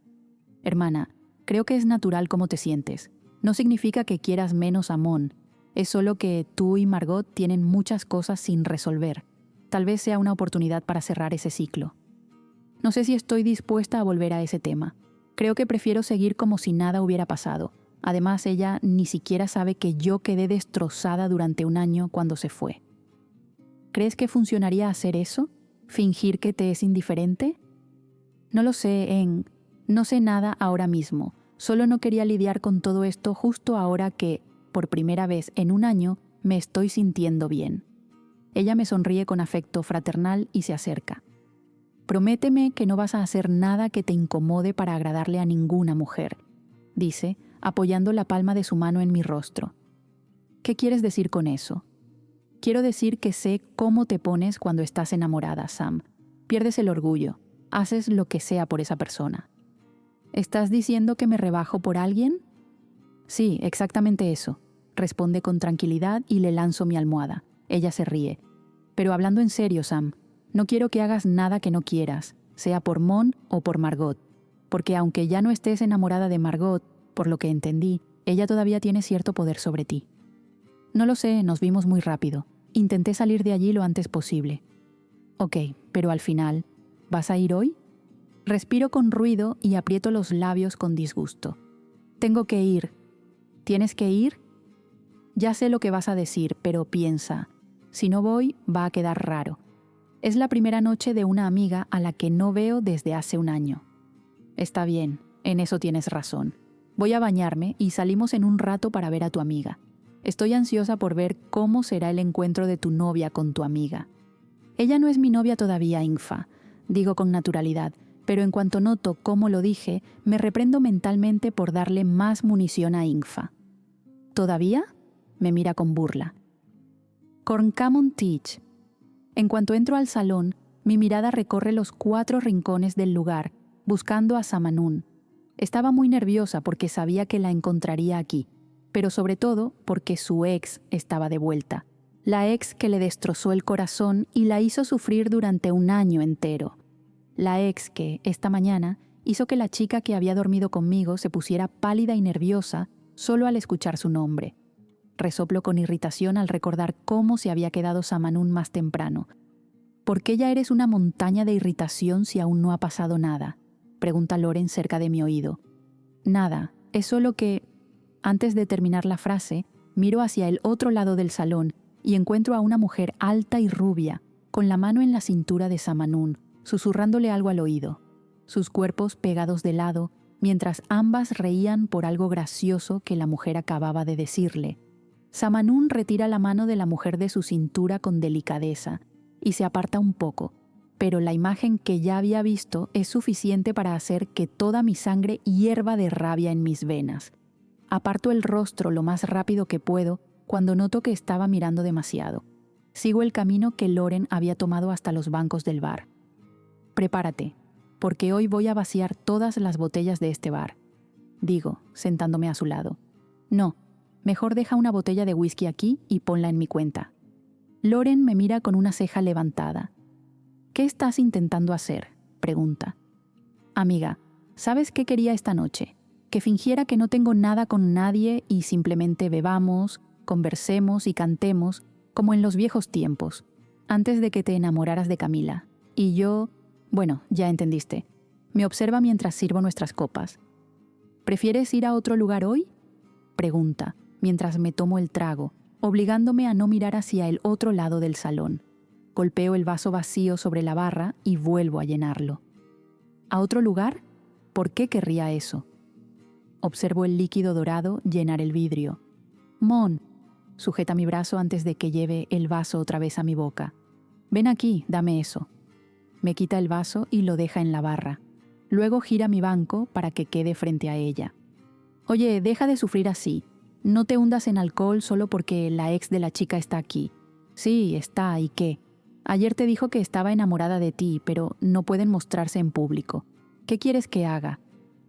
Hermana, creo que es natural cómo te sientes. No significa que quieras menos a Mon. Es solo que tú y Margot tienen muchas cosas sin resolver. Tal vez sea una oportunidad para cerrar ese ciclo. No sé si estoy dispuesta a volver a ese tema. Creo que prefiero seguir como si nada hubiera pasado. Además, ella ni siquiera sabe que yo quedé destrozada durante un año cuando se fue. ¿Crees que funcionaría hacer eso? ¿Fingir que te es indiferente? No lo sé, no sé nada ahora mismo. Solo no quería lidiar con todo esto justo ahora que, por primera vez en un año, me estoy sintiendo bien. Ella me sonríe con afecto fraternal y se acerca. Prométeme que no vas a hacer nada que te incomode para agradarle a ninguna mujer, dice, apoyando la palma de su mano en mi rostro. ¿Qué quieres decir con eso? Quiero decir que sé cómo te pones cuando estás enamorada, Sam. Pierdes el orgullo, haces lo que sea por esa persona. ¿Estás diciendo que me rebajo por alguien? Sí, exactamente eso, responde con tranquilidad y le lanzo mi almohada. Ella se ríe. Pero hablando en serio, Sam, no quiero que hagas nada que no quieras, sea por Mon o por Margot, porque aunque ya no estés enamorada de Margot, por lo que entendí, ella todavía tiene cierto poder sobre ti. No lo sé, nos vimos muy rápido. Intenté salir de allí lo antes posible. Ok, pero al final, ¿vas a ir hoy? Respiro con ruido y aprieto los labios con disgusto. Tengo que ir. ¿Tienes que ir? Ya sé lo que vas a decir, pero piensa, si no voy, va a quedar raro. Es la primera noche de una amiga a la que no veo desde hace un año. Está bien, en eso tienes razón. Voy a bañarme y salimos en un rato para ver a tu amiga. Estoy ansiosa por ver cómo será el encuentro de tu novia con tu amiga. Ella no es mi novia todavía, Infa, digo con naturalidad, pero en cuanto noto cómo lo dije, me reprendo mentalmente por darle más munición a Infa. ¿Todavía? Me mira con burla. Corncamon Teach. En cuanto entro al salón, mi mirada recorre los 4 rincones del lugar, buscando a Samanun. Estaba muy nerviosa porque sabía que la encontraría aquí, pero sobre todo porque su ex estaba de vuelta. La ex que le destrozó el corazón y la hizo sufrir durante un año entero. La ex que, esta mañana, hizo que la chica que había dormido conmigo se pusiera pálida y nerviosa solo al escuchar su nombre. Resoplo con irritación al recordar cómo se había quedado Samanun más temprano. ¿Por qué ya eres una montaña de irritación si aún no ha pasado nada?, pregunta Loren cerca de mi oído. Nada, es solo que... Antes de terminar la frase, miro hacia el otro lado del salón y encuentro a una mujer alta y rubia, con la mano en la cintura de Samanun, susurrándole algo al oído. Sus cuerpos pegados de lado, mientras ambas reían por algo gracioso que la mujer acababa de decirle. Samanun retira la mano de la mujer de su cintura con delicadeza y se aparta un poco, pero la imagen que ya había visto es suficiente para hacer que toda mi sangre hierva de rabia en mis venas. Aparto el rostro lo más rápido que puedo cuando noto que estaba mirando demasiado. Sigo el camino que Loren había tomado hasta los bancos del bar. Prepárate, porque hoy voy a vaciar todas las botellas de este bar, digo, sentándome a su lado. No, mejor deja una botella de whisky aquí y ponla en mi cuenta. Loren me mira con una ceja levantada. ¿Qué estás intentando hacer?, pregunta. Amiga, ¿sabes qué quería esta noche? Que fingiera que no tengo nada con nadie y simplemente bebamos, conversemos y cantemos como en los viejos tiempos, antes de que te enamoraras de Camila. Y yo, bueno, ya entendiste. Me observa mientras sirvo nuestras copas. ¿Prefieres ir a otro lugar hoy?, pregunta, mientras me tomo el trago, obligándome a no mirar hacia el otro lado del salón. Golpeo el vaso vacío sobre la barra y vuelvo a llenarlo. ¿A otro lugar? ¿Por qué querría eso? Observo el líquido dorado llenar el vidrio. Mon, sujeta mi brazo antes de que lleve el vaso otra vez a mi boca. Ven aquí, dame eso. Me quita el vaso y lo deja en la barra. Luego gira mi banco para que quede frente a ella. Oye, deja de sufrir así. No te hundas en alcohol solo porque la ex de la chica está aquí. Sí, está, ¿y qué? Ayer te dijo que estaba enamorada de ti, pero no pueden mostrarse en público. ¿Qué quieres que haga?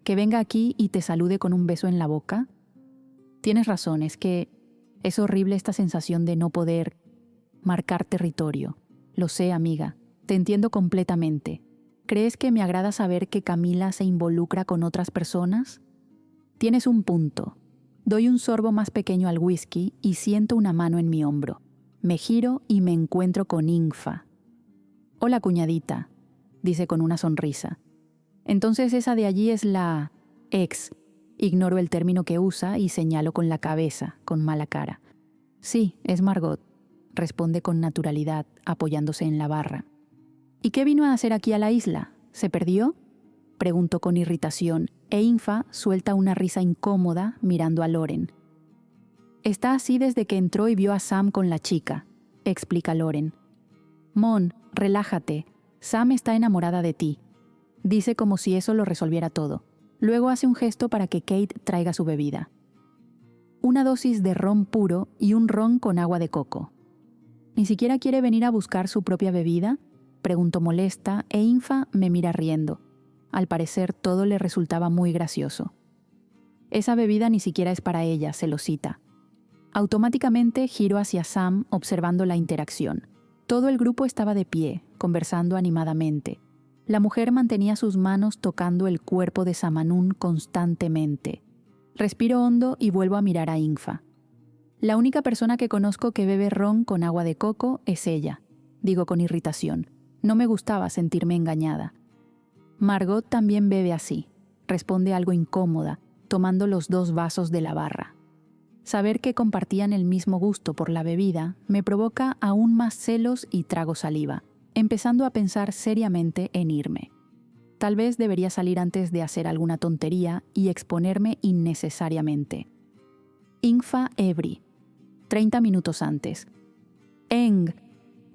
¿Que venga aquí y te salude con un beso en la boca? Tienes razón, es que es horrible esta sensación de no poder marcar territorio. Lo sé, amiga, te entiendo completamente. ¿Crees que me agrada saber que Camila se involucra con otras personas? Tienes un punto. Doy un sorbo más pequeño al whisky y siento una mano en mi hombro. Me giro y me encuentro con Infa. Hola, cuñadita, dice con una sonrisa. Entonces esa de allí es la ex. Ignoro el término que usa y señalo con la cabeza, con mala cara. Sí, es Margot, responde con naturalidad, apoyándose en la barra. ¿Y qué vino a hacer aquí a la isla? ¿Se perdió?, pregunto con irritación, e Infa suelta una risa incómoda mirando a Loren. Está así desde que entró y vio a Sam con la chica, explica Loren. Mon, relájate. Sam está enamorada de ti. Dice como si eso lo resolviera todo. Luego hace un gesto para que Kate traiga su bebida. Una dosis de ron puro y un ron con agua de coco. ¿Ni siquiera quiere venir a buscar su propia bebida?, preguntó molesta e Infa me mira riendo. Al parecer todo le resultaba muy gracioso. Esa bebida ni siquiera es para ella, celosita. Automáticamente giro hacia Sam observando la interacción. Todo el grupo estaba de pie, conversando animadamente. La mujer mantenía sus manos tocando el cuerpo de Samanún constantemente. Respiro hondo y vuelvo a mirar a Infa. La única persona que conozco que bebe ron con agua de coco es ella, digo con irritación. No me gustaba sentirme engañada. Margot también bebe así, responde algo incómoda, tomando los 2 vasos de la barra. Saber que compartían el mismo gusto por la bebida me provoca aún más celos y trago saliva, empezando a pensar seriamente en irme. Tal vez debería salir antes de hacer alguna tontería y exponerme innecesariamente. Infa Ebri. 30 minutos antes. Eng.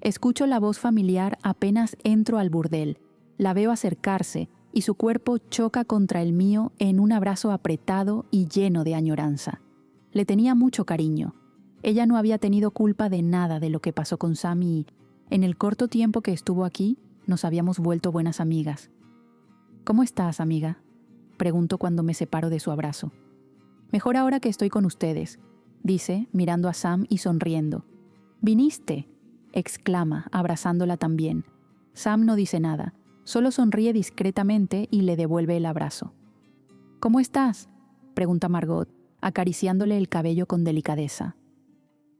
Escucho la voz familiar apenas entro al burdel. La veo acercarse y su cuerpo choca contra el mío en un abrazo apretado y lleno de añoranza. Le tenía mucho cariño. Ella no había tenido culpa de nada de lo que pasó con Sam y, en el corto tiempo que estuvo aquí, nos habíamos vuelto buenas amigas. ¿Cómo estás, amiga?, pregunto cuando me separo de su abrazo. Mejor ahora que estoy con ustedes, dice, mirando a Sam y sonriendo. ¿Viniste?, exclama, abrazándola también. Sam no dice nada, solo sonríe discretamente y le devuelve el abrazo. ¿Cómo estás?, pregunta Margot, acariciándole el cabello con delicadeza.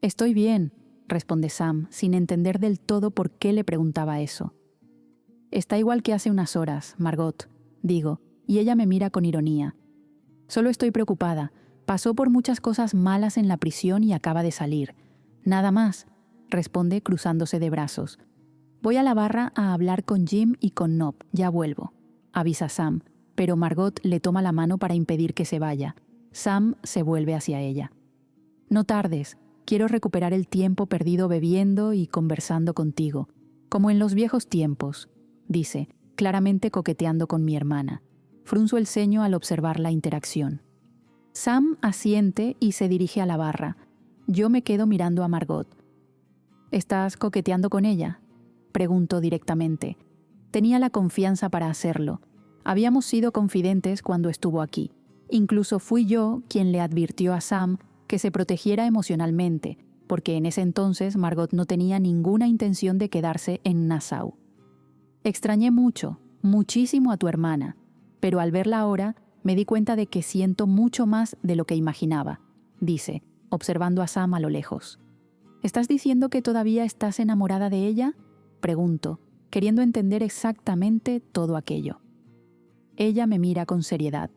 Estoy bien, responde Sam, sin entender del todo por qué le preguntaba eso. Está igual que hace unas horas, Margot, digo, y ella me mira con ironía. Solo estoy preocupada. Pasó por muchas cosas malas en la prisión y acaba de salir. Nada más, responde cruzándose de brazos. Voy a la barra a hablar con Jim y con Nob, ya vuelvo, avisa Sam, pero Margot le toma la mano para impedir que se vaya. Sam se vuelve hacia ella. No tardes, quiero recuperar el tiempo perdido bebiendo y conversando contigo, como en los viejos tiempos, dice, claramente coqueteando con mi hermana. Frunzo el ceño al observar la interacción. Sam asiente y se dirige a la barra. Yo me quedo mirando a Margot. ¿Estás coqueteando con ella?, pregunto directamente. Tenía la confianza para hacerlo. Habíamos sido confidentes cuando estuvo aquí. Incluso fui yo quien le advirtió a Sam que se protegiera emocionalmente, porque en ese entonces Margot no tenía ninguna intención de quedarse en Nassau. Extrañé mucho, muchísimo a tu hermana, pero al verla ahora me di cuenta de que siento mucho más de lo que imaginaba, dice, observando a Sam a lo lejos. ¿Estás diciendo que todavía estás enamorada de ella?, pregunto, queriendo entender exactamente todo aquello. Ella me mira con seriedad.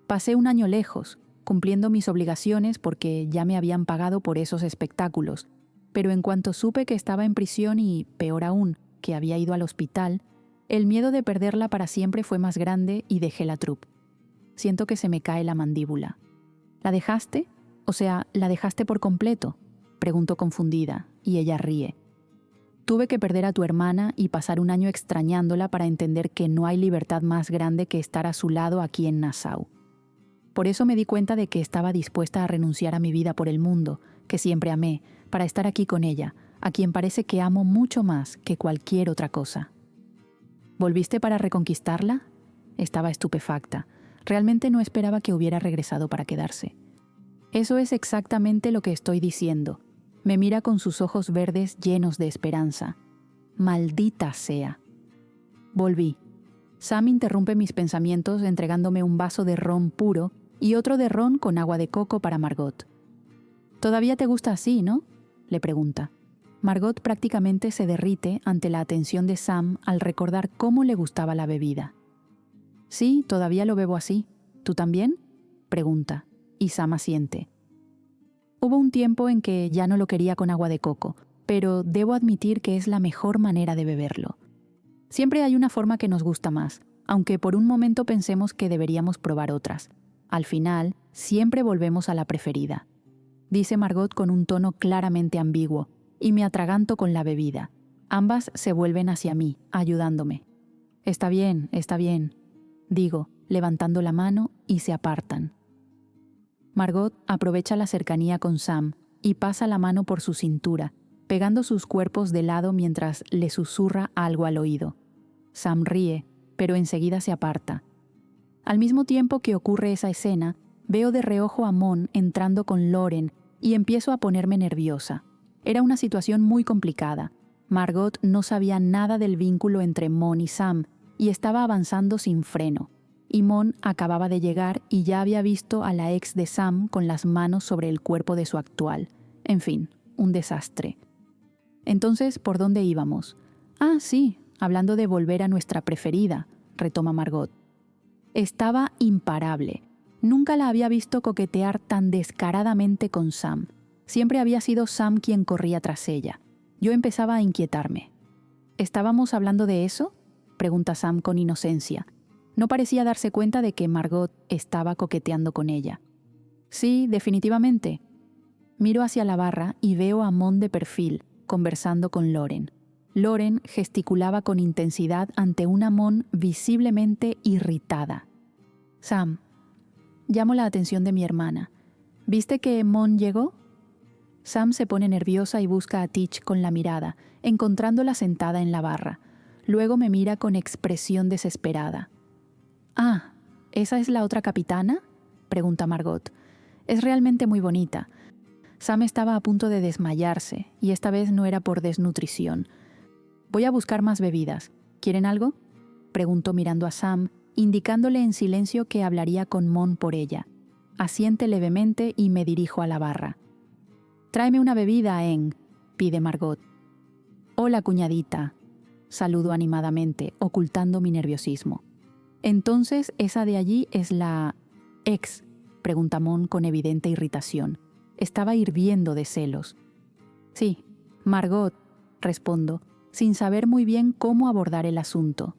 Pasé un año lejos, cumpliendo mis obligaciones porque ya me habían pagado por esos espectáculos, pero en cuanto supe que estaba en prisión y, peor aún, que había ido al hospital, el miedo de perderla para siempre fue más grande y dejé la troupe. Siento que se me cae la mandíbula. ¿La dejaste? O sea, ¿la dejaste por completo?, pregunto confundida, y ella ríe. Tuve que perder a tu hermana y pasar un año extrañándola para entender que no hay libertad más grande que estar a su lado aquí en Nassau. Por eso me di cuenta de que estaba dispuesta a renunciar a mi vida por el mundo, que siempre amé, para estar aquí con ella, a quien parece que amo mucho más que cualquier otra cosa. ¿Volviste para reconquistarla? Estaba estupefacta. Realmente no esperaba que hubiera regresado para quedarse. Eso es exactamente lo que estoy diciendo. Me mira con sus ojos verdes llenos de esperanza. Maldita sea. Volví. Sam interrumpe mis pensamientos entregándome un vaso de ron puro y otro de ron con agua de coco para Margot. ¿Todavía te gusta así, no?, le pregunta. Margot prácticamente se derrite ante la atención de Sam al recordar cómo le gustaba la bebida. Sí, todavía lo bebo así. ¿Tú también?, pregunta, y Sam asiente. Hubo un tiempo en que ya no lo quería con agua de coco, pero debo admitir que es la mejor manera de beberlo. Siempre hay una forma que nos gusta más, aunque por un momento pensemos que deberíamos probar otras. Al final, siempre volvemos a la preferida, dice Margot con un tono claramente ambiguo, y me atraganto con la bebida. Ambas se vuelven hacia mí, ayudándome. Está bien, digo, levantando la mano, y se apartan. Margot aprovecha la cercanía con Sam y pasa la mano por su cintura, pegando sus cuerpos de lado mientras le susurra algo al oído. Sam ríe, pero enseguida se aparta. Al mismo tiempo que ocurre esa escena, veo de reojo a Mon entrando con Lauren y empiezo a ponerme nerviosa. Era una situación muy complicada. Margot no sabía nada del vínculo entre Mon y Sam y estaba avanzando sin freno. Y Mon acababa de llegar y ya había visto a la ex de Sam con las manos sobre el cuerpo de su actual. En fin, un desastre. Entonces, ¿por dónde íbamos? Ah, sí, hablando de volver a nuestra preferida, retoma Margot. Estaba imparable. Nunca la había visto coquetear tan descaradamente con Sam. Siempre había sido Sam quien corría tras ella. Yo empezaba a inquietarme. ¿Estábamos hablando de eso?, pregunta Sam con inocencia. No parecía darse cuenta de que Margot estaba coqueteando con ella. Sí, definitivamente. Miro hacia la barra y veo a Mon de perfil, conversando con Lauren. Lauren gesticulaba con intensidad ante una Mon visiblemente irritada. Sam, llamo la atención de mi hermana. ¿Viste que Mon llegó? Sam se pone nerviosa y busca a Teach con la mirada, encontrándola sentada en la barra. Luego me mira con expresión desesperada. Ah, ¿esa es la otra capitana?, pregunta Margot. Es realmente muy bonita. Sam estaba a punto de desmayarse, y esta vez no era por desnutrición. Voy a buscar más bebidas. ¿Quieren algo?, pregunto mirando a Sam, indicándole en silencio que hablaría con Mon por ella. Asiente levemente y me dirijo a la barra. Tráeme una bebida, Eng, pide Margot. Hola, cuñadita, saludo animadamente, ocultando mi nerviosismo. Entonces, ¿esa de allí es la ex?, pregunta Mon con evidente irritación. Estaba hirviendo de celos. Sí, Margot, respondo, sin saber muy bien cómo abordar el asunto.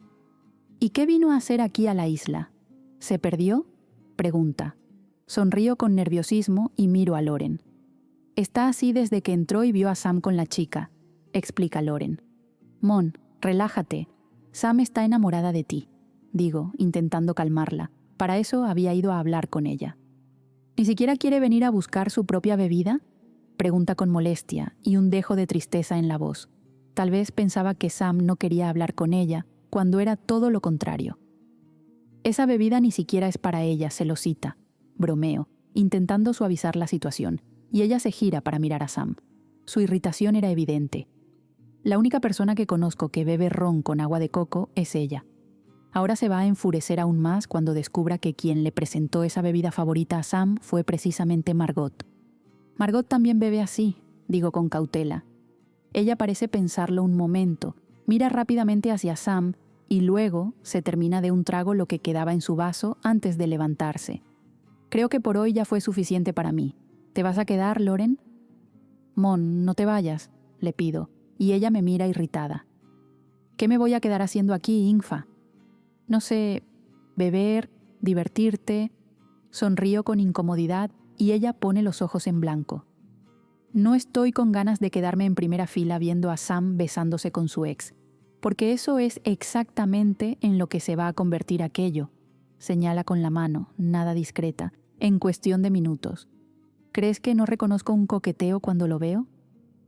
¿Y qué vino a hacer aquí a la isla? ¿Se perdió?, pregunta. Sonrío con nerviosismo y miro a Lauren. Está así desde que entró y vio a Sam con la chica, explica Lauren. Mon, relájate. Sam está enamorada de ti, digo, intentando calmarla. Para eso había ido a hablar con ella. ¿Ni siquiera quiere venir a buscar su propia bebida?, pregunta con molestia y un dejo de tristeza en la voz. Tal vez pensaba que Sam no quería hablar con ella, cuando era todo lo contrario. Esa bebida ni siquiera es para ella, celosita, bromeo, intentando suavizar la situación, y ella se gira para mirar a Sam. Su irritación era evidente. La única persona que conozco que bebe ron con agua de coco es ella. Ahora se va a enfurecer aún más cuando descubra que quien le presentó esa bebida favorita a Sam fue precisamente Margot. Margot también bebe así, digo con cautela. Ella parece pensarlo un momento, mira rápidamente hacia Sam y luego se termina de un trago lo que quedaba en su vaso antes de levantarse. Creo que por hoy ya fue suficiente para mí. ¿Te vas a quedar, Lauren? Mon, no te vayas, le pido, y ella me mira irritada. ¿Qué me voy a quedar haciendo aquí, Infa? No sé, beber, divertirte. Sonrío con incomodidad y ella pone los ojos en blanco. No estoy con ganas de quedarme en primera fila viendo a Sam besándose con su ex, porque eso es exactamente en lo que se va a convertir aquello, señala con la mano, nada discreta, en cuestión de minutos. ¿Crees que no reconozco un coqueteo cuando lo veo?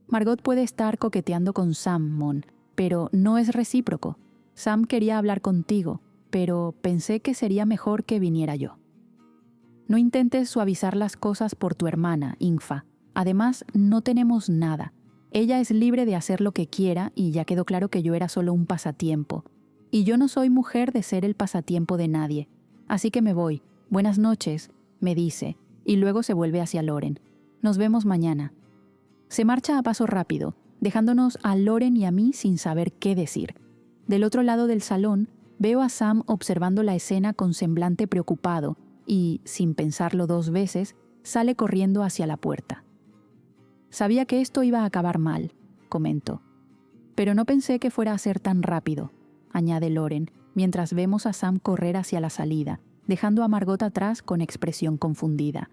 Margot puede estar coqueteando con Sam, Mon, pero no es recíproco. Sam quería hablar contigo, pero pensé que sería mejor que viniera yo. No intentes suavizar las cosas por tu hermana, Infa. Además, no tenemos nada. Ella es libre de hacer lo que quiera y ya quedó claro que yo era solo un pasatiempo. Y yo no soy mujer de ser el pasatiempo de nadie. Así que me voy. Buenas noches, me dice, y luego se vuelve hacia Lauren. Nos vemos mañana. Se marcha a paso rápido, dejándonos a Lauren y a mí sin saber qué decir. Del otro lado del salón, veo a Sam observando la escena con semblante preocupado y, sin pensarlo dos veces, sale corriendo hacia la puerta. Sabía que esto iba a acabar mal, comento. Pero no pensé que fuera a ser tan rápido, añade Lauren, mientras vemos a Sam correr hacia la salida, dejando a Margot atrás con expresión confundida.